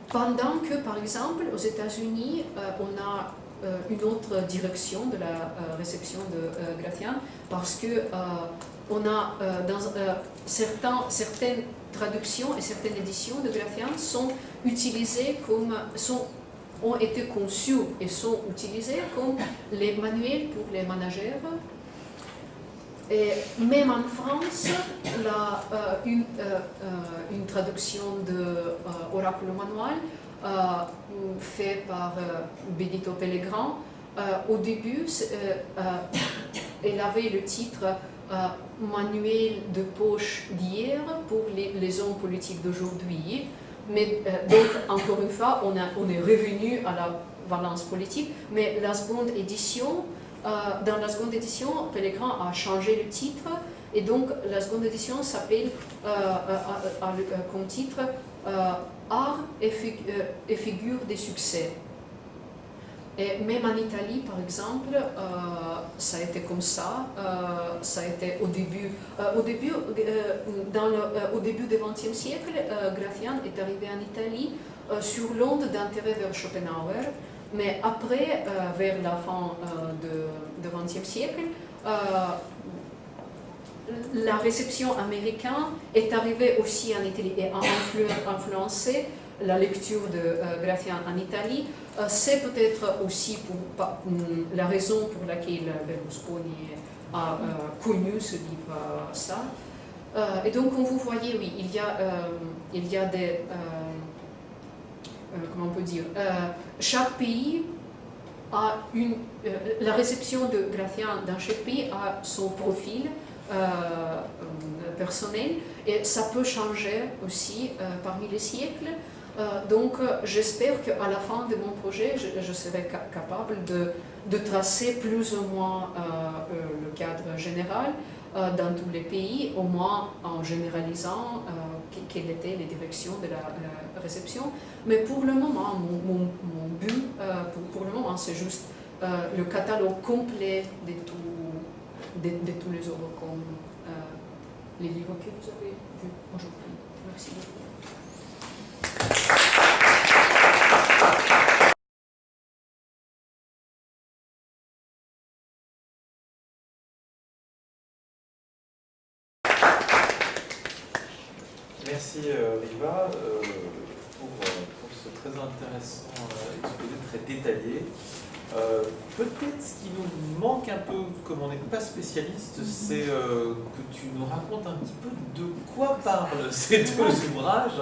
Pendant que, par exemple, aux États-Unis, on a une autre direction de la réception de Gracian, parce que on a certaines traductions et certaines éditions de Gracian sont utilisées ont été conçues et sont utilisées comme les manuels pour les managers. Et même en France, une traduction de Oraculo Manual fait par Benito Pellegrin, au début, elle avait le titre Manuel de poche d'hier pour les hommes politiques d'aujourd'hui. Mais donc, encore une fois, on est revenu à la valence politique, mais la seconde édition, dans la seconde édition, Pellegrin a changé le titre, et donc la seconde édition s'appelle comme titre Art et figure des succès. Et même en Italie, par exemple, ça a été comme ça. Ça a été au début du XXe siècle, Gracian est arrivé en Italie sur l'onde d'intérêt vers Schopenhauer. Mais après, vers la fin du XXe siècle, la réception américaine est arrivée aussi en Italie et a influencé la lecture de Gracian en Italie. C'est peut-être aussi la raison pour laquelle Berlusconi a connu ce livre-là. Et donc, comme vous voyez, oui, il y a des... comment on peut dire, chaque pays a la réception de Gracian dans chaque pays a son profil personnel, et ça peut changer aussi parmi les siècles. Donc j'espère qu'à la fin de mon projet, je serai capable de tracer plus ou moins le cadre général dans tous les pays, au moins en généralisant quelles étaient les directions de la réception. Mais pour le moment, mon but, pour le moment, c'est juste le catalogue complet de tous les œuvres, comme les livres que vous avez vus aujourd'hui. Merci beaucoup. Merci Riva pour ce très intéressant exposé, très détaillé. Peut-être ce qui nous manque un peu, comme on n'est pas spécialiste, c'est que tu nous racontes un petit peu de quoi parlent ces deux ouvrages.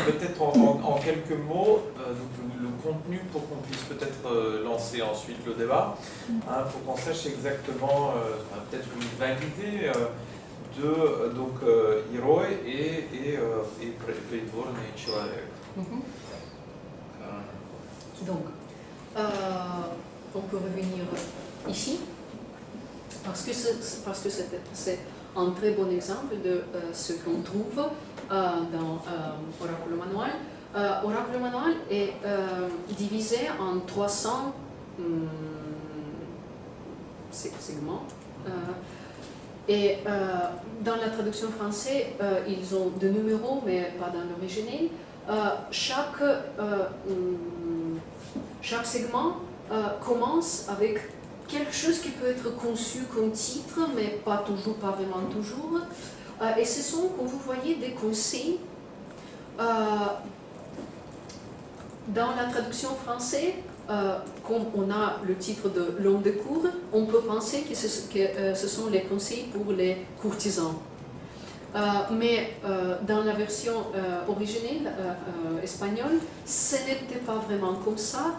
Peut-être en quelques mots, donc le contenu pour qu'on puisse peut-être lancer ensuite le débat, pour qu'on sache exactement, peut-être une vague idée de donc Héroe et Притворный человек. Donc, on peut revenir ici, parce que c'est un très bon exemple de ce qu'on trouve dans Oraculo Manual. Oraculo Manual est divisé en 300 segments. Et dans la traduction française, ils ont des numéros, mais pas dans l'original. Chaque segment commence avec quelque chose qui peut être conçu comme titre, mais pas vraiment toujours. Et ce sont, comme vous voyez, des conseils. Dans la traduction française, comme on a le titre de l'homme de cour, on peut penser que ce sont les conseils pour les courtisans. Mais dans la version originale espagnole, ce n'était pas vraiment comme ça.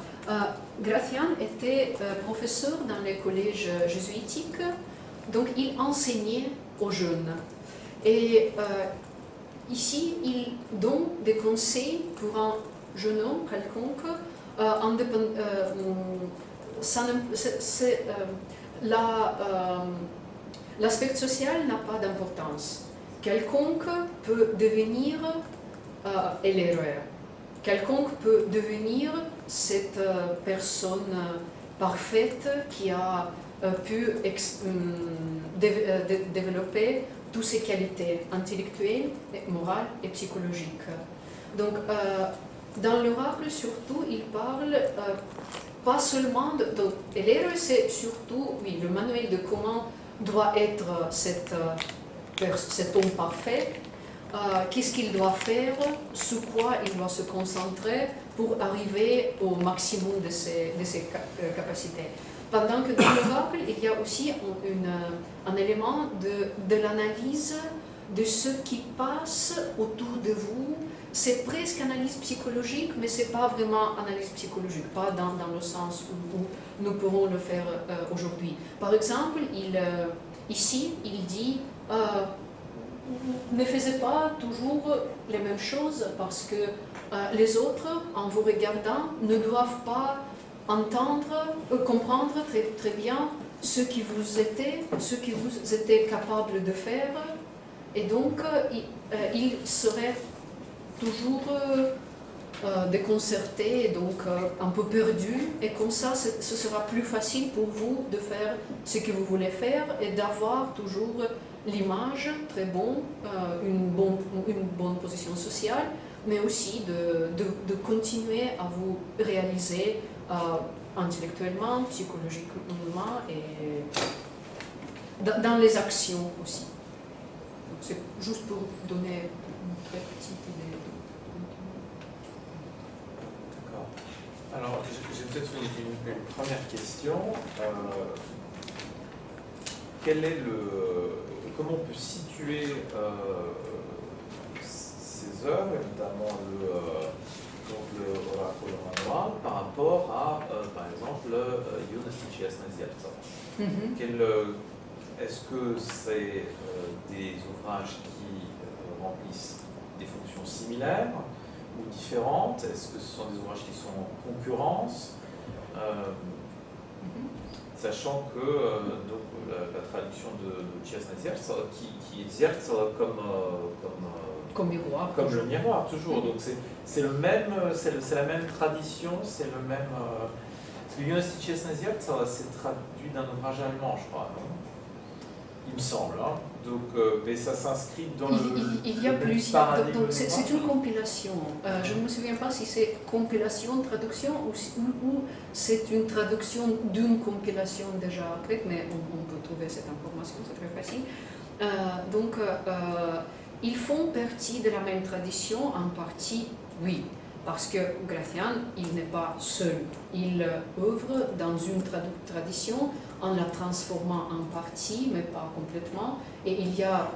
Gracian était professeur dans les collèges jésuitiques, donc il enseignait aux jeunes. Et ici, il donne des conseils pour un jeune homme quelconque, l'aspect social n'a pas d'importance. Quelconque peut devenir l'erreur. Quelconque peut devenir cette personne parfaite qui a pu développer toutes ses qualités intellectuelles, morales et psychologiques. Donc, dans l'oracle, surtout, il parle pas seulement et l'erreur, c'est surtout, oui, le manuel de comment doit être cet homme parfait, qu'est-ce qu'il doit faire, sur quoi il doit se concentrer pour arriver au maximum de ses capacités. Pendant que dans l'oracle, il y a aussi un élément de l'analyse de ce qui passe autour de vous. C'est presque analyse psychologique, mais ce n'est pas vraiment analyse psychologique, pas dans le sens où nous pourrons le faire aujourd'hui. Par exemple, ici, il dit ne faites pas toujours les mêmes choses parce que les autres, en vous regardant, ne doivent pas comprendre très bien ce que vous étiez capable de faire, et donc il serait toujours déconcerté, donc un peu perdu, et comme ça ce sera plus facile pour vous de faire ce que vous voulez faire et d'avoir toujours l'image très bonne, une bonne position sociale, mais aussi de continuer à vous réaliser intellectuellement, psychologiquement et dans les actions aussi. C'est juste pour donner une très petite idée. D'accord. Alors, j'ai peut-être une première question. Comment on peut situer ces œuvres, et notamment le oracle manual, par rapport à, par exemple, Юности честное зеркало. Est-ce que c'est des ouvrages qui remplissent des fonctions similaires ou différentes? Est-ce que ce sont des ouvrages qui sont en concurrence, sachant que donc, la traduction de честное зеркало, qui est зеркало comme miroir. Comme le miroir, toujours. Donc c'est la même tradition, c'est le même. Parce que Юности честное зеркало, c'est traduit d'un ouvrage allemand, je crois, non? Il me semble. Hein. Donc, mais ça s'inscrit dans il y a plusieurs. Donc c'est une compilation. Je ne me souviens pas si c'est compilation, traduction ou c'est une traduction d'une compilation déjà prête, mais on peut trouver cette information, c'est très facile. Donc, ils font partie de la même tradition, en partie, oui, parce que Gracián, il n'est pas seul. Il œuvre dans une tradition en la transformant en partie, mais pas complètement. Et il y a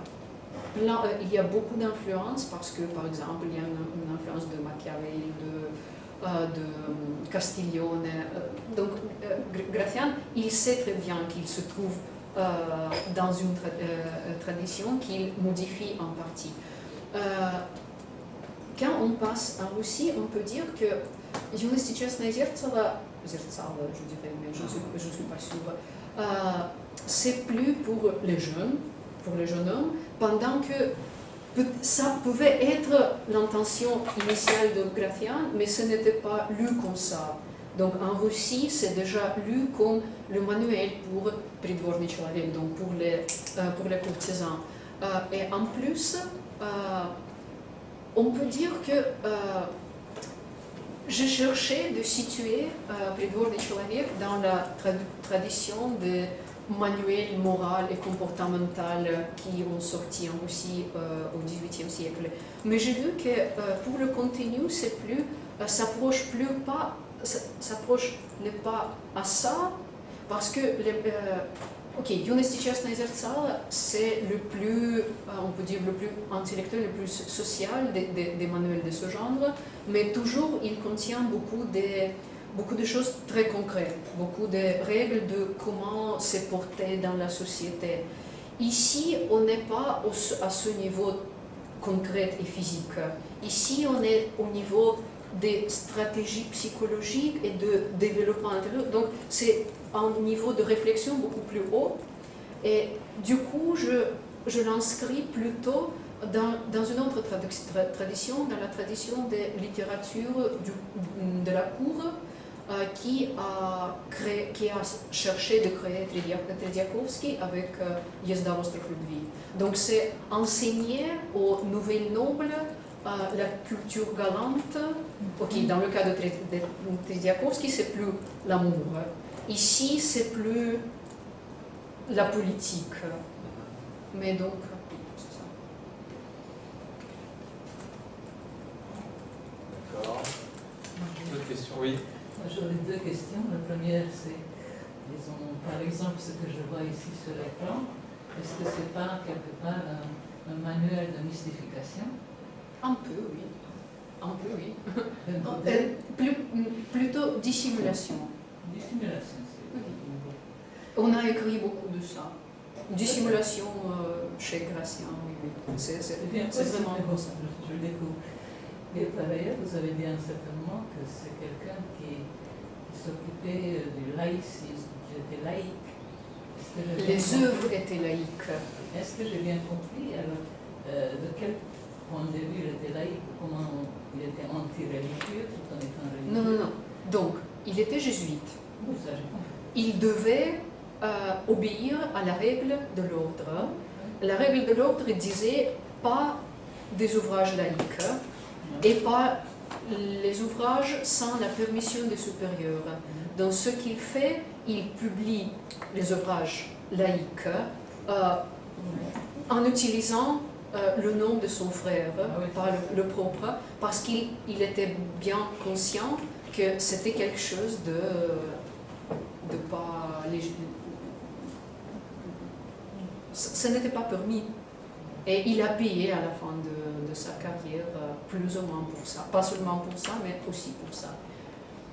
beaucoup d'influences, parce que, par exemple, il y a une influence de Machiavel, de Castiglione. Donc, Gracián, il sait très bien qu'il se trouve dans une tradition qu'il modifie en partie. Quand on passe en Russie, on peut dire que Юности честное зеркало, je dirais, mais je ne suis pas sûre, c'est plus pour les jeunes hommes, pendant que ça pouvait être l'intention initiale de Gracián, mais ce n'était pas lu comme ça. Donc en Russie, c'est déjà lu comme le manuel pour придворный человек, donc pour les courtisans. Et en plus, on peut dire que j'ai cherché de situer придворный человек dans la tradition des manuels moraux et comportementaux qui ont sorti en Russie au XVIIIe siècle. Mais j'ai vu que pour le contenu, c'est plus, s'approche pas à ça, parce que Юности честное зеркало, c'est le plus, on peut dire, le plus intellectuel, le plus social des manuels de ce genre, mais toujours il contient beaucoup de choses très concrètes, beaucoup de règles de comment se porter dans la société. Ici, on n'est pas à ce niveau concrète et physique. Ici, on est au niveau des stratégies psychologiques et de développement intérieur. Donc, c'est un niveau de réflexion beaucoup plus haut. Et du coup, je l'inscris plutôt dans une autre tradition, dans la tradition de littérature de la cour, qui a cherché de créer Trediakowski avec Jezda Ostrov-Ludwig. Donc c'est enseigner aux nouvelles nobles la culture galante. Ok, dans le cas de Trediakowski, c'est plus l'amour. Ici, c'est plus la politique. Mais donc, c'est ça. D'accord. D'autres questions? Oui. J'aurais deux questions. La première, c'est, disons, par exemple, ce que je vois ici sur l'écran, est-ce que c'est pas quelque part un manuel de mystification? Un peu, oui. Un peu, oui. Plutôt dissimulation. Dissimulation, c'est... Oui. On a écrit beaucoup de ça. Dissimulation chez Gratien, oui, oui. C'est vraiment ça. Je le découvre. Et par ailleurs, vous avez dit à un certain moment que c'est quelqu'un qui s'occupait du laïcisme, qui était laïque. Les œuvres étaient laïques. Est-ce que j'ai bien compris? Alors, de quel point de vue il était laïque? Comment il était anti-religieux tout en étant religieux? Non, non, non. Donc, il était jésuite. Oui, ça j'ai compris. Il devait obéir à la règle de l'ordre. La règle de l'ordre disait pas des ouvrages laïques et pas les ouvrages sans la permission des supérieurs. Donc ce qu'il fait, il publie les ouvrages laïques en utilisant le nom de son frère, pas le propre, parce qu'il était bien conscient que c'était quelque chose de pas légitime. Ça n'était pas permis. Et il a payé à la fin de sa carrière plus ou moins pour ça. Pas seulement pour ça, mais aussi pour ça.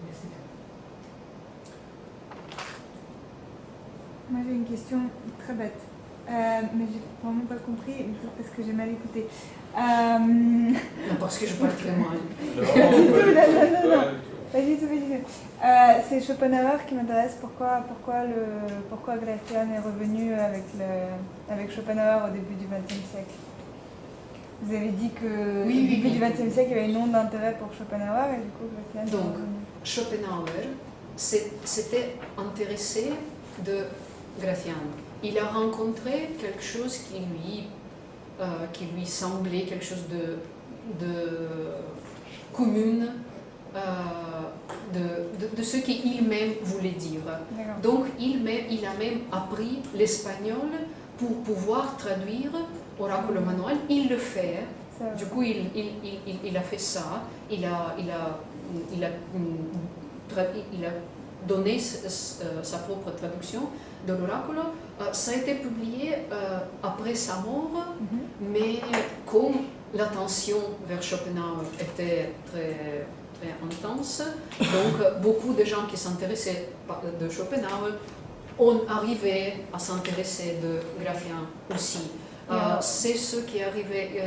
Merci. Moi j'ai une question très bête, mais j'ai vraiment pas compris, parce que j'ai mal écouté. Non, parce que je parle très mal. Non. Pas du tout. C'est Schopenhauer qui m'intéresse. Pourquoi Gracian est revenu avec Schopenhauer au début du XXe siècle? Vous avez dit qu'au début du XXe siècle, il y avait une onde d'intérêt pour Schopenhauer, et du coup Gracian est revenu. Schopenhauer s'était intéressé de Gracian. Il a rencontré quelque chose qui lui semblait quelque chose de commun, de ce qu'il-même voulait dire. Donc il a même appris l'espagnol pour pouvoir traduire Oraculo Manual. Il le fait. Du coup, il a fait ça. Il a donné sa propre traduction de l'Oraculo. Ça a été publié après sa mort, mais comme l'attention vers Schopenhauer était très intense, donc beaucoup de gens qui s'intéressaient de Schopenhauer ont arrivé à s'intéresser de Gracian aussi. C'est ce qui est arrivé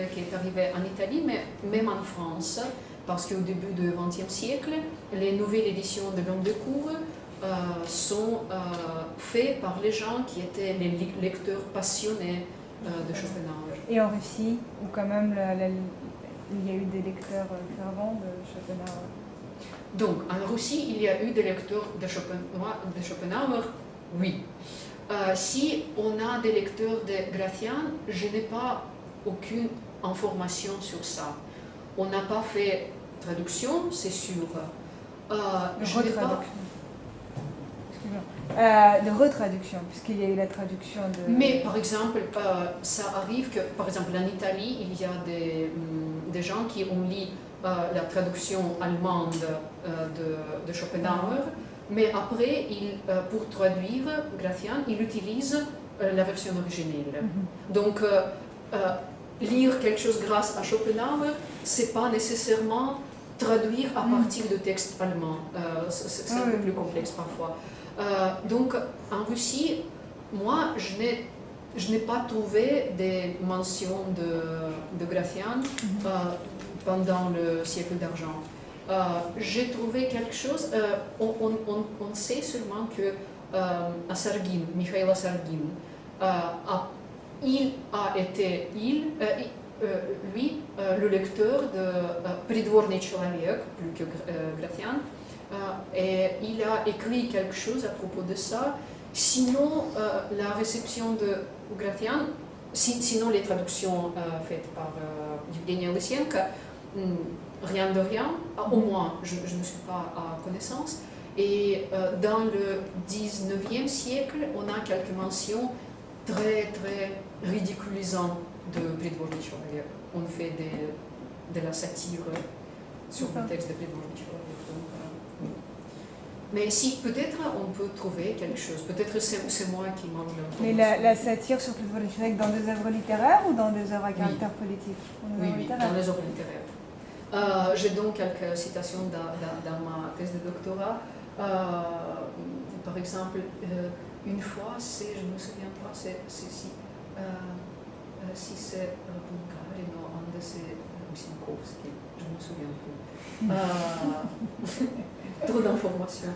en Italie, mais même en France, parce qu'au début du XXe siècle, les nouvelles éditions de L'Homme de cour sont faites par les gens qui étaient les lecteurs passionnés de Schopenhauer. Et en Russie, où quand même il y a eu des lecteurs fervents de Schopenhauer. Donc, en Russie, il y a eu des lecteurs de Schopenhauer, oui. Si on a des lecteurs de Gracian, je n'ai pas aucune information sur ça. On n'a pas fait traduction, c'est sûr. De retraduction, puisqu'il y a eu la traduction de... Mais par exemple, ça arrive que, par exemple, en Italie, il y a des gens qui ont lu la traduction allemande de Schopenhauer, mais après, pour traduire Gracian, il utilise la version originelle. Donc, lire quelque chose grâce à Schopenhauer, c'est pas nécessairement traduire à partir de textes allemands. C'est un peu plus complexe parfois. Donc, en Russie, moi, je n'ai je n'ai pas trouvé des mentions de Gratian pendant le siècle d'argent. J'ai trouvé quelque chose, on sait seulement que Assarguin, Mikhail Assarguin, il a été, lui, le lecteur de Придворный человек, plus que Gratian, et il a écrit quelque chose à propos de ça. Sinon, la réception de Gratian, sinon les traductions faites par Evgenia Lysenko, rien de rien, au moins je ne suis pas à connaissance. Et dans le 19e siècle, on a quelques mentions très ridiculisantes de Придворный человек. On fait de la satire sur le texte de Придворный человек. Mais si, peut-être on peut trouver quelque chose. Peut-être c'est moi qui manque d'informations. Mais la satire sur Придворный человек dans des œuvres littéraires ou dans des œuvres à caractère politique? Oui, dans les œuvres littéraires. J'ai donc quelques citations dans ma thèse de doctorat. Par exemple, une fois, je ne me souviens pas, si c'est Bulgarine ou un de ces Simkovski, je ne me souviens plus. Trop d'informations.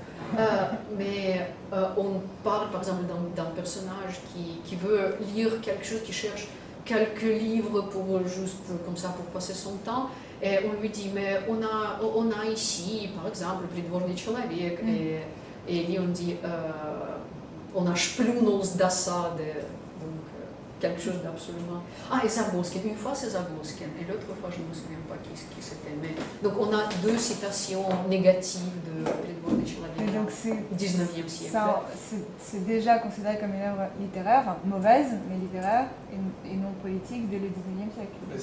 Mais on parle par exemple d'un personnage qui veut lire quelque chose, qui cherche quelques livres pour juste comme ça pour passer son temps, et on lui dit mais on a ici par exemple Придворный человек, et lui on dit on a Splunul z dosady, donc quelque chose d'absolument. Et Zagoskin, une fois c'est Zagoskin, et l'autre fois je ne me souviens pas qui c'était. Mais donc on a deux citations négatives de Придворный человек du 19e siècle. C'est déjà considéré comme une œuvre littéraire, enfin, mauvaise, mais littéraire, et non politique dès le 19e siècle. Je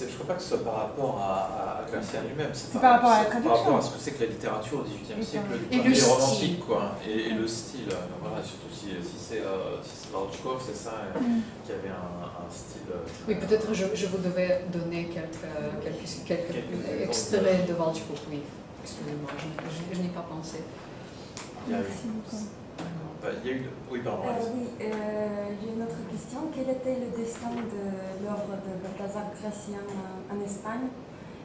ne crois pas que ce soit par rapport à Gratian lui-même, c'est par rapport à la traduction. Par rapport à ce que c'est que la littérature au 18e siècle, et le romantique, quoi, et le style. Voilà, surtout si c'est Balchkov, c'est ça, qui avait un style. Oui, peut-être je vous devais donner quelques extraits de Balchkov, oui. Excusez-moi, je n'y ai pas pensé. Merci beaucoup. Oui, pardon. Oui, j'ai une autre question. Quel était le destin de l'œuvre de Balthazar Gracian en Espagne?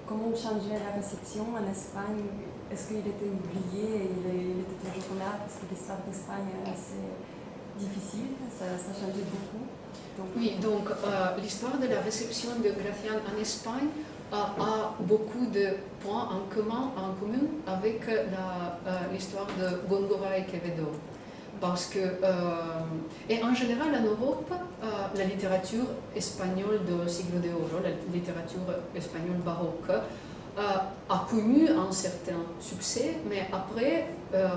Comment changeait la réception en Espagne? Est-ce qu'il était oublié et il était toujours là? Parce que l'histoire d'Espagne est assez difficile, ça changeait beaucoup. Oui, donc l'histoire de la réception de Gracian en Espagne a beaucoup de points en commun avec l'histoire de Góngora et Quevedo. Parce que, et en général en Europe, la littérature espagnole de Siglo de Oro, la littérature espagnole baroque, a connu un certain succès, mais après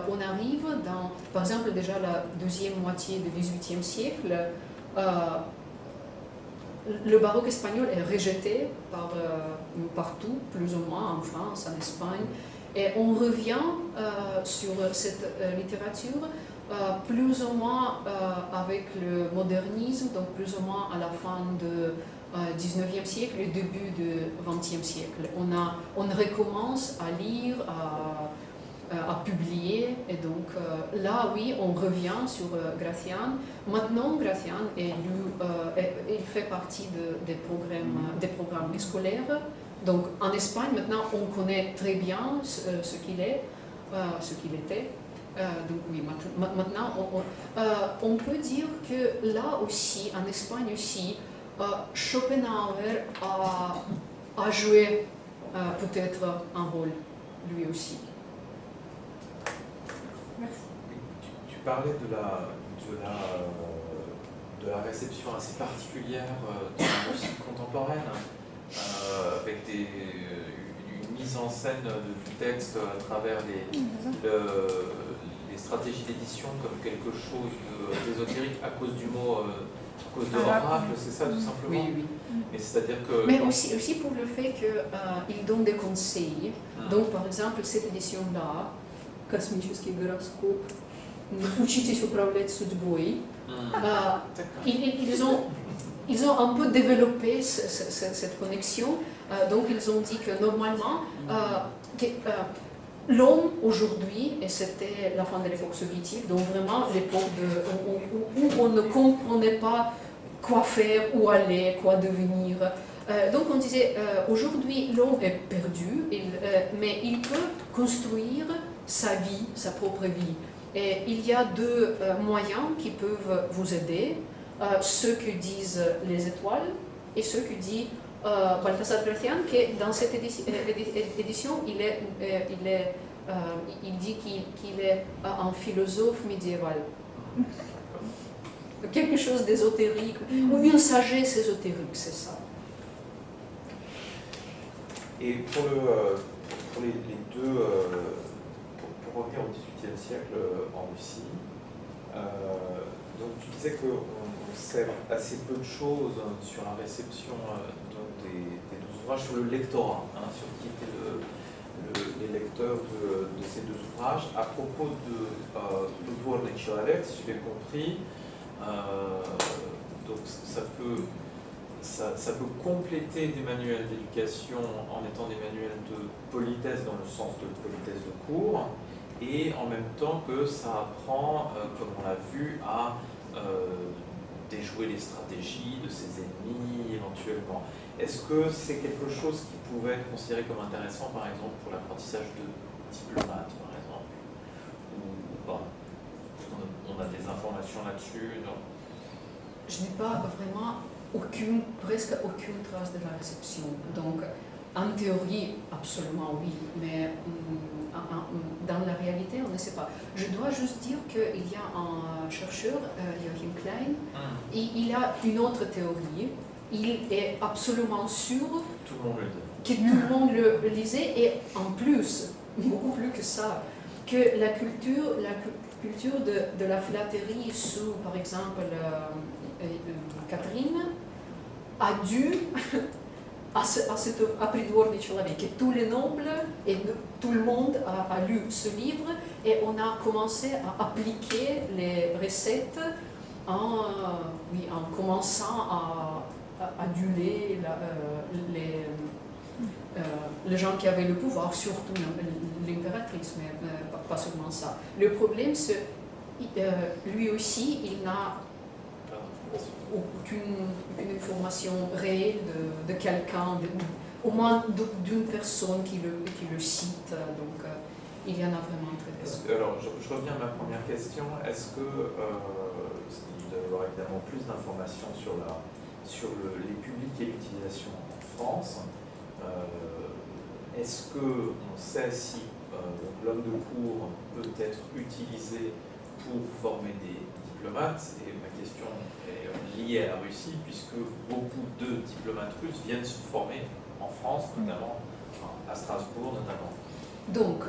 on arrive dans, par exemple déjà la deuxième moitié du XVIIIe siècle, le baroque espagnol est rejeté partout, plus ou moins en France, en Espagne, et on revient sur cette littérature plus ou moins avec le modernisme, donc plus ou moins à la fin du 19e siècle et début du 20e siècle. On recommence à lire, à publier, et donc là, oui, on revient sur Gracian. Maintenant, Gracian il fait partie des programmes scolaires. Donc en Espagne, maintenant, on connaît très bien ce qu'il était. Donc oui, maintenant, on peut dire que là aussi, en Espagne aussi, Schopenhauer a joué peut-être un rôle, lui aussi. Merci. Tu parlais de la réception assez particulière de la musique contemporaine, avec une mise en scène du texte à travers les stratégies d'édition comme quelque chose d'ésotérique à cause du mot, à cause de l'oracle, c'est ça tout simplement. Oui. Mais c'est-à-dire que. Mais aussi pour le fait qu'il donne des conseils. Donc par exemple, cette édition-là, Космический гороскоп, Учитесь управлять судьбой, ils ont un peu développé cette connexion. Donc ils ont dit que normalement, l'homme aujourd'hui, et c'était la fin de l'époque soviétique, donc vraiment l'époque où on ne comprenait pas quoi faire, où aller, quoi devenir. Donc on disait, aujourd'hui l'homme est perdu, mais il peut construire sa vie, sa propre vie. Et il y a deux moyens qui peuvent vous aider, ceux que disent les étoiles et ceux que dit Baltasar Gracián, qui dans cette édition, il dit qu'il est un philosophe médiéval. Quelque chose d'ésotérique, ou une sagesse ésotérique, c'est ça. Et pour les deux, pour revenir au XVIIIe siècle en Russie, donc tu disais qu'on sait assez peu de choses sur la réception des 12 ouvrages, sur le lectorat, sur qui étaient les lecteurs de ces deux ouvrages. À propos de Dvorny Человек, si j'ai bien compris, donc ça peut compléter des manuels d'éducation en étant des manuels de politesse dans le sens de politesse de cours, et en même temps que ça apprend, comme on l'a vu, à déjouer les stratégies de ses ennemis éventuellement. Est-ce que c'est quelque chose qui pouvait être considéré comme intéressant, par exemple, pour l'apprentissage de diplomate, par exemple, ou pas? On a des informations là-dessus? Je n'ai pas vraiment presque aucune trace de la réception. Donc, en théorie, absolument oui, mais dans la réalité, on ne sait pas. Je dois juste dire qu'il y a un chercheur, Joachim Klein, et il a une autre théorie. Il est absolument sûr que tout le monde le lisait, et en plus, beaucoup plus que ça, que la culture de la flatterie sous, par exemple, Catherine, a dû à Prидvorny Человек, et tous les nobles et tout le monde a lu ce livre, et on a commencé à appliquer les recettes en commençant à aduler les gens qui avaient le pouvoir, surtout l'impératrice, mais pas seulement ça. Le problème, c'est lui aussi, il n'a aucune information réelle de quelqu'un, au moins d'une personne qui le cite, donc il y en a vraiment très peu. Alors, je reviens à ma première question. Est-ce que, il doit y avoir évidemment plus d'informations sur les publics et l'utilisation en France, est-ce qu'on sait si l'homme de cour peut être utilisé pour former des diplomates? Et ma question est liée à la Russie, puisque beaucoup de diplomates russes viennent se former en France, notamment à Strasbourg notamment. Donc,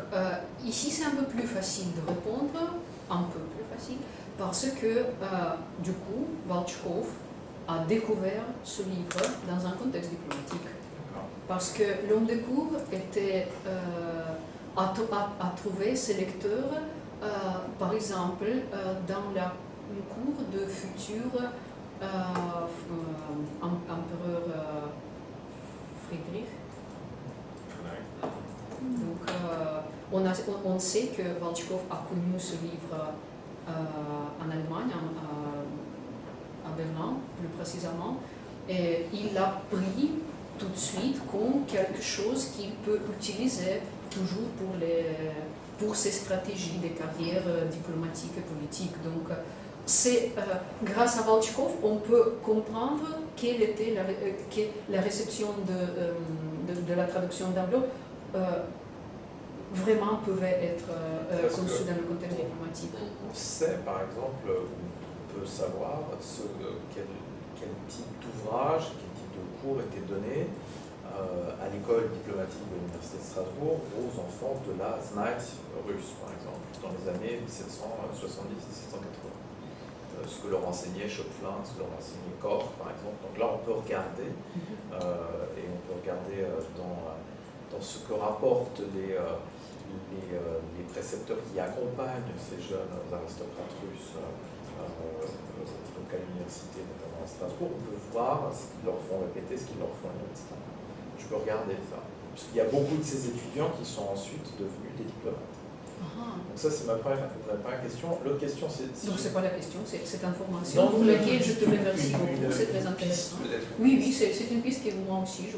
ici c'est un peu plus facile de répondre, un peu plus facile, parce que du coup, Volchkov a découvert ce livre dans un contexte diplomatique. Parce que l'homme de cour a trouvé ses lecteurs, par exemple, dans la cour de futur empereur Friedrich. Donc, on sait que Volchkov a connu ce livre en Allemagne, à Berlin plus précisément, et il l'a pris tout de suite comme quelque chose qu'il peut utiliser toujours pour ses stratégies de carrière diplomatique et politique. Donc, c'est grâce à Volchkov, on peut comprendre quelle était la réception de la traduction d'Ablo vraiment pouvait être conçue dans le contexte diplomatique. On sait, par exemple, on peut savoir quel type d'ouvrage, quel type de cours était donné à l'école diplomatique de l'Université de Strasbourg aux enfants de la Znать russe, par exemple, dans les années 1770-1780. Ce que leur enseignait Schopflin, ce que leur enseignait Koch, par exemple. Donc là, on peut regarder, et on peut regarder dans ce que rapportent les précepteurs qui accompagnent ces jeunes aristocrates russes donc à l'université, notamment à Strasbourg. On peut voir ce qu'ils leur font répéter, ce qu'ils leur font lire, etc. Je peux regarder ça. Il y a beaucoup de ces étudiants qui sont ensuite devenus des diplomates. Ah. Donc ça, c'est ma première question. L'autre question, c'est... si Donc j'ai- c'est pas la question, c'est cette information Non, pour mais laquelle je te remercie une beaucoup, c'est très piste, intéressant. peut-être. Oui, c'est une piste que moi aussi, je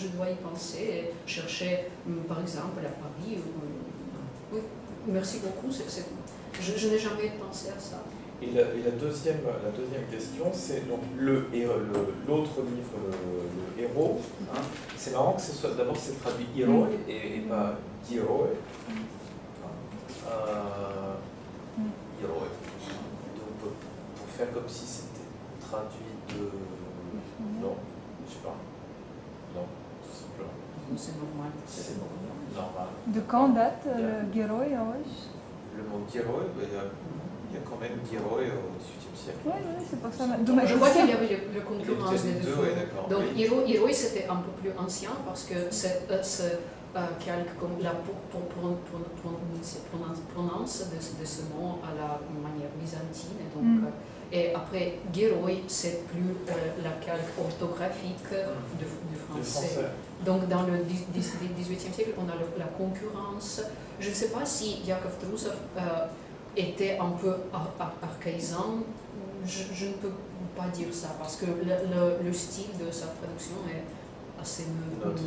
dois y penser, et chercher par exemple à Paris. Oui, merci beaucoup, je n'ai jamais pensé à ça. Et la deuxième question, c'est donc l'autre livre, le héros. Hein. C'est marrant que ce soit d'abord c'est traduit héros et pas héros. Héros. Donc pour faire comme si c'était traduit de. Non, je sais pas. Non, tout simplement. C'est normal. C'est normal. De quand date le Géroi Russe? Le mot héros, il y a quand même héros au XVIIIe siècle. Oui, c'est pour ça. Je crois qu'il y avait le concurrence des deux. Ouais, d'accord. Donc, Oui. héros c'était un peu plus ancien parce que c'est quelque comme la prononce de ce nom à la manière byzantine. Et, donc, et après, Géroi, c'est plus la calque orthographique du français. Donc, dans le XVIIIe siècle, on a la concurrence. Je ne sais pas si Yakov Troussov était un peu archaïsant. Je ne peux pas dire ça parce que le style de sa traduction est assez neutre.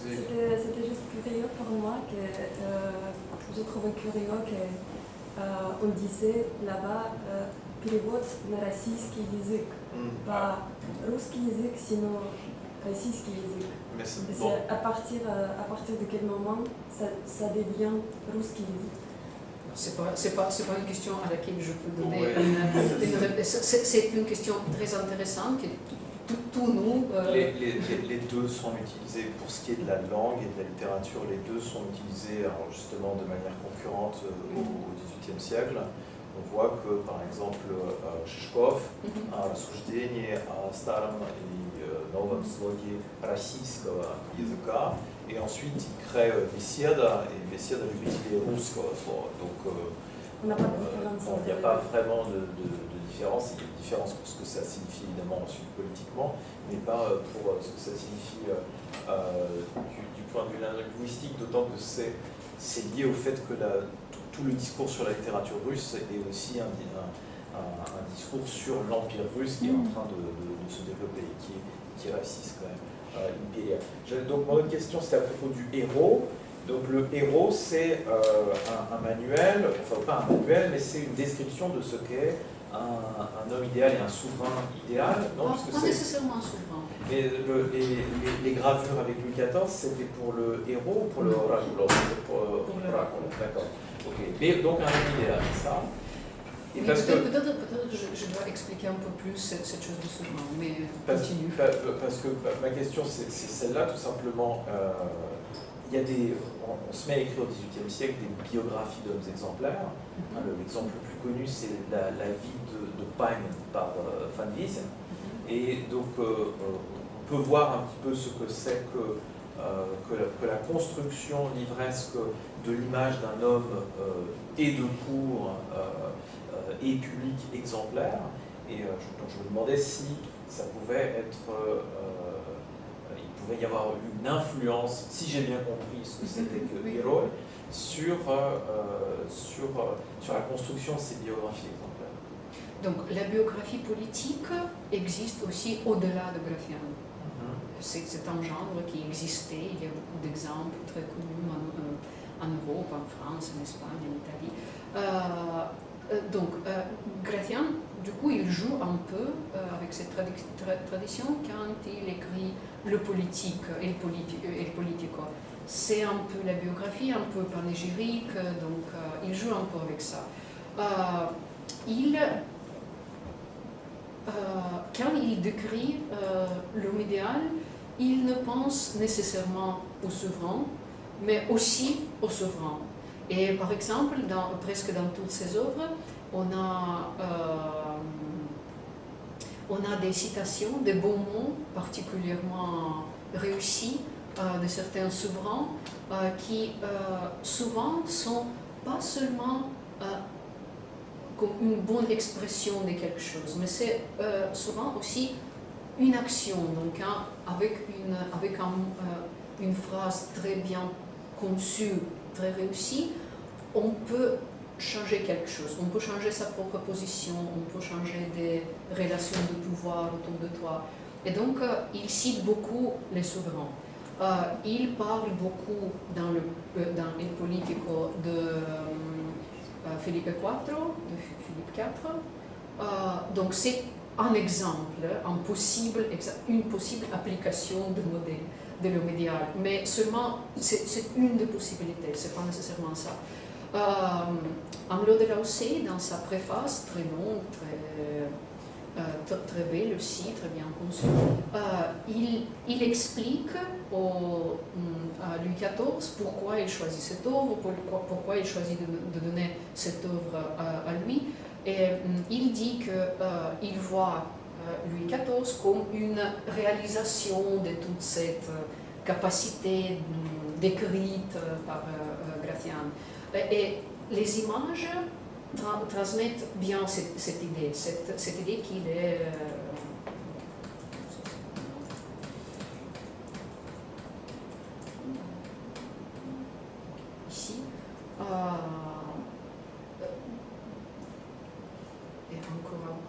C'était juste curieux pour moi que je trouvais curieux qu'on disait là-bas перевод на российский язык, pas русский язык, sinon российский язык. Mais c'est Et bon. c'est à partir de quel moment ça devient русский язык? C'est pas une question à laquelle je peux donner Ouais. une réponse. C'est une question très intéressante que tous nous. Les deux sont utilisés pour ce qui est de la langue et de la littérature. Les deux sont utilisés alors, justement de manière concurrente au XVIIIe siècle. On voit que par exemple Шишков осуждение о старом и новом слоге российского языка. Et ensuite, il crée Беседа et Беседа любителей русского слова. Donc, On n'a pas de différence. il n'y a pas vraiment de différence. Il y a une différence pour ce que ça signifie évidemment ensuite politiquement, mais pas pour ce que ça signifie du point de vue linguistique, d'autant que c'est lié au fait que tout le discours sur la littérature russe est aussi un discours sur l'Empire russe qui est en train de se développer, qui est raciste quand même. Donc mon autre question c'était à propos du héros. Donc le héros c'est un manuel, enfin pas un manuel, mais c'est une description de ce qu'est un homme idéal et un souverain idéal. Non, parce que Pas nécessairement un souverain. mais les gravures avec Louis XIV c'était pour le héros ou pour le oraculo? Pour l'oracle, d'accord. Ok. Mais donc un homme idéal, c'est ça. Et Oui, parce que peut-être je dois expliquer un peu plus cette chose de souverain, mais continue. Parce que ma question c'est celle-là tout simplement. Il y a on se met à écrire au XVIIIe siècle des biographies d'hommes exemplaires. L'exemple le plus connu c'est la vie de Pagne par Van Wies. Et donc on peut voir un petit peu ce que c'est que la construction livresque de l'image d'un homme et de cour et public exemplaire. Et donc je me demandais si ça pouvait être... il pouvait y avoir une influence, si j'ai bien compris ce que c'était que Héros, sur la construction de ces biographies exemplaires. Donc la biographie politique existe aussi au-delà de Gratian. C'est un genre qui existait, il y a beaucoup d'exemples très connus en Europe, en France, en Espagne, en Italie. Donc Gratian, du coup, il joue un peu avec cette tradition quand il écrit le politique et le politico. C'est un peu la biographie, un peu panégyrique, donc il joue un peu avec ça. Quand il décrit l'homme idéal, il ne pense nécessairement au souverain, mais aussi au souverain. Et par exemple, presque dans toutes ses œuvres, on a des citations, des bons mots particulièrement réussis de certains souverains qui souvent sont pas seulement comme une bonne expression de quelque chose, mais c'est souvent aussi une action, donc avec une phrase très bien conçu, très réussi, on peut changer quelque chose, on peut changer sa propre position, on peut changer des relations de pouvoir autour de toi. Et donc, il cite beaucoup les souverains. Il parle beaucoup dans Il Politico de Philippe IV, donc c'est un exemple, une possible application de l'eau médiale, mais seulement c'est une des possibilités, c'est pas nécessairement ça. Amelot de Lausset, dans sa préface, très longue, très belle aussi, très bien conçue, il explique à Louis XIV pourquoi il choisit cette œuvre, pourquoi il choisit de donner cette œuvre à lui. Et il dit qu'il voit Louis XIV comme une réalisation de toute cette capacité décrite par Gratian. Et les images transmettent bien cette idée, cette idée qu'il est... ici. Et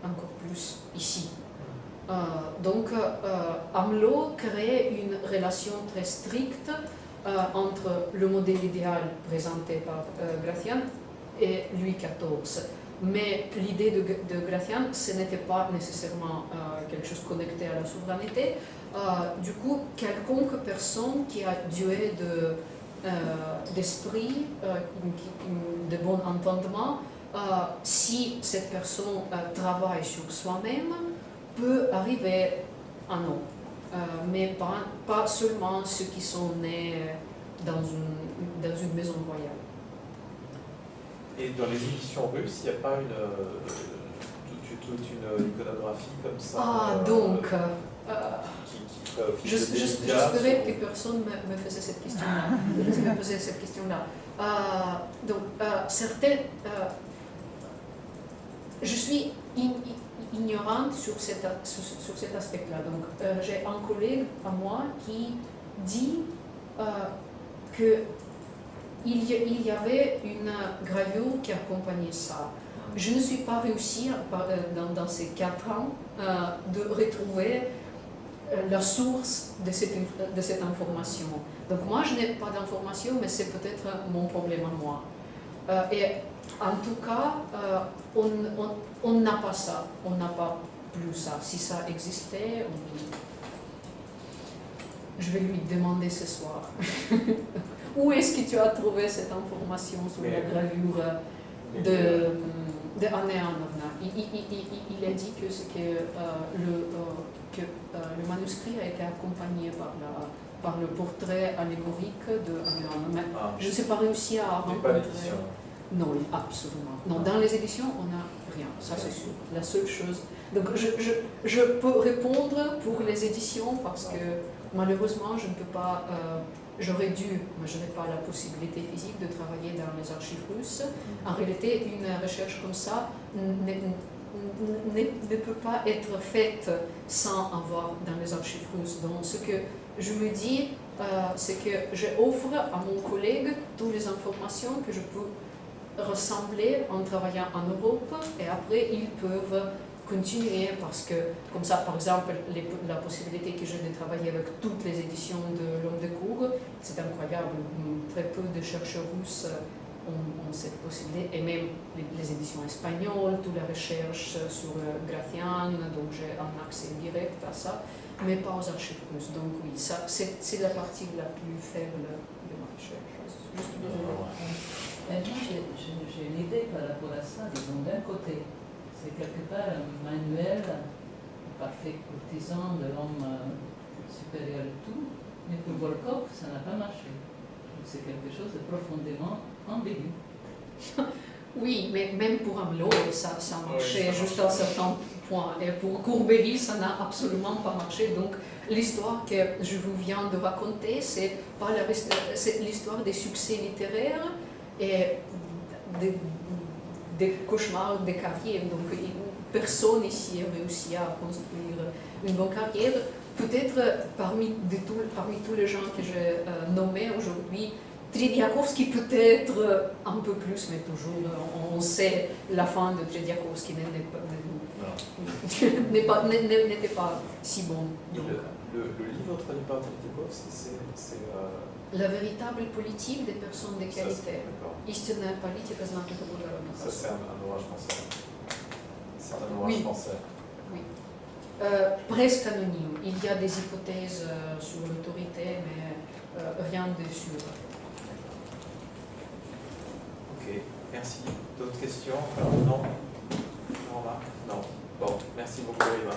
encore plus ici. Donc, Amelot crée une relation très stricte entre le modèle idéal présenté par Gratian et Louis XIV. Mais l'idée de Gratian, ce n'était pas nécessairement quelque chose connecté à la souveraineté. Du coup, quelconque personne qui a doué d'esprit, de bon entendement, si cette personne travaille sur soi-même, peut arriver à non. Mais pas seulement ceux qui sont nés dans une maison royale. Et dans les éditions russes, il n'y a pas toute une iconographie comme ça donc, qui ferait office de j'espérais que personne me faisait cette question-là. Je suis ignorante sur cet aspect-là. Donc, j'ai un collègue à moi qui dit qu'il y avait une gravure qui accompagnait ça. Je ne suis pas réussi dans ces 4 ans de retrouver la source de cette information. Donc moi, je n'ai pas d'information, mais c'est peut-être mon problème à moi. Et en tout cas, on n'a pas ça, on n'a pas plus ça. Si ça existait, je vais lui demander ce soir. Où est-ce que tu as trouvé cette information sur la gravure de Anne Annovna? Il a dit que le manuscrit a été accompagné par le portrait allégorique de Anne Annovna. Je ne sais pas réussi à rencontrer... Non, absolument. Non, dans les éditions, on n'a rien, ça c'est sûr. La seule chose... Donc je peux répondre pour les éditions parce que malheureusement, je ne peux pas... J'aurais dû, mais je n'ai pas la possibilité physique de travailler dans les archives russes. En réalité, une recherche comme ça ne peut pas être faite sans avoir dans les archives russes. Donc ce que je me dis, c'est que j'offre à mon collègue toutes les informations que je peux ressembler en travaillant en Europe, et après ils peuvent continuer parce que, comme ça, par exemple, la possibilité que j'ai de travailler avec toutes les éditions de L'Homme de Cour, c'est incroyable. Très peu de chercheurs russes ont cette possibilité, et même les éditions espagnoles, toute la recherche sur Gratian, donc j'ai un accès direct à ça, mais pas aux archives russes. Donc oui, ça, c'est la partie la plus faible de ma recherche. Je suis désolée. Moi, j'ai une idée par rapport à ça. Disons, d'un côté, c'est quelque part un manuel parfait courtisan de l'homme supérieur et tout, mais pour Volkov, ça n'a pas marché. C'est quelque chose de profondément ambigu. Oui, mais même pour Amelot, ça marchait juste à un certain point. Et pour Courbéville, ça n'a absolument pas marché. Donc, l'histoire que je vous viens de raconter, c'est l'histoire des succès littéraires et des cauchemars de carrière. Donc, personne ici a réussi à construire une bonne carrière. Peut-être parmi tous les gens que j'ai nommés aujourd'hui, Trediakovsky peut-être un peu plus, mais toujours, on sait la fin de Trediakovsky n'était pas si bon. Donc. Le livre traduit par Trediakovsky, c'est La véritable politique des personnes de qualité. Истинная политика знатных и благородных Ça, c'est un ouvrage français. C'est un ouvrage Oui. français. Oui. Presque anonyme. Il y a des hypothèses sur l'autorité, mais rien de sûr. Ok, merci. D'autres questions? Non? Remarques? Non. Bon, merci beaucoup, Eva.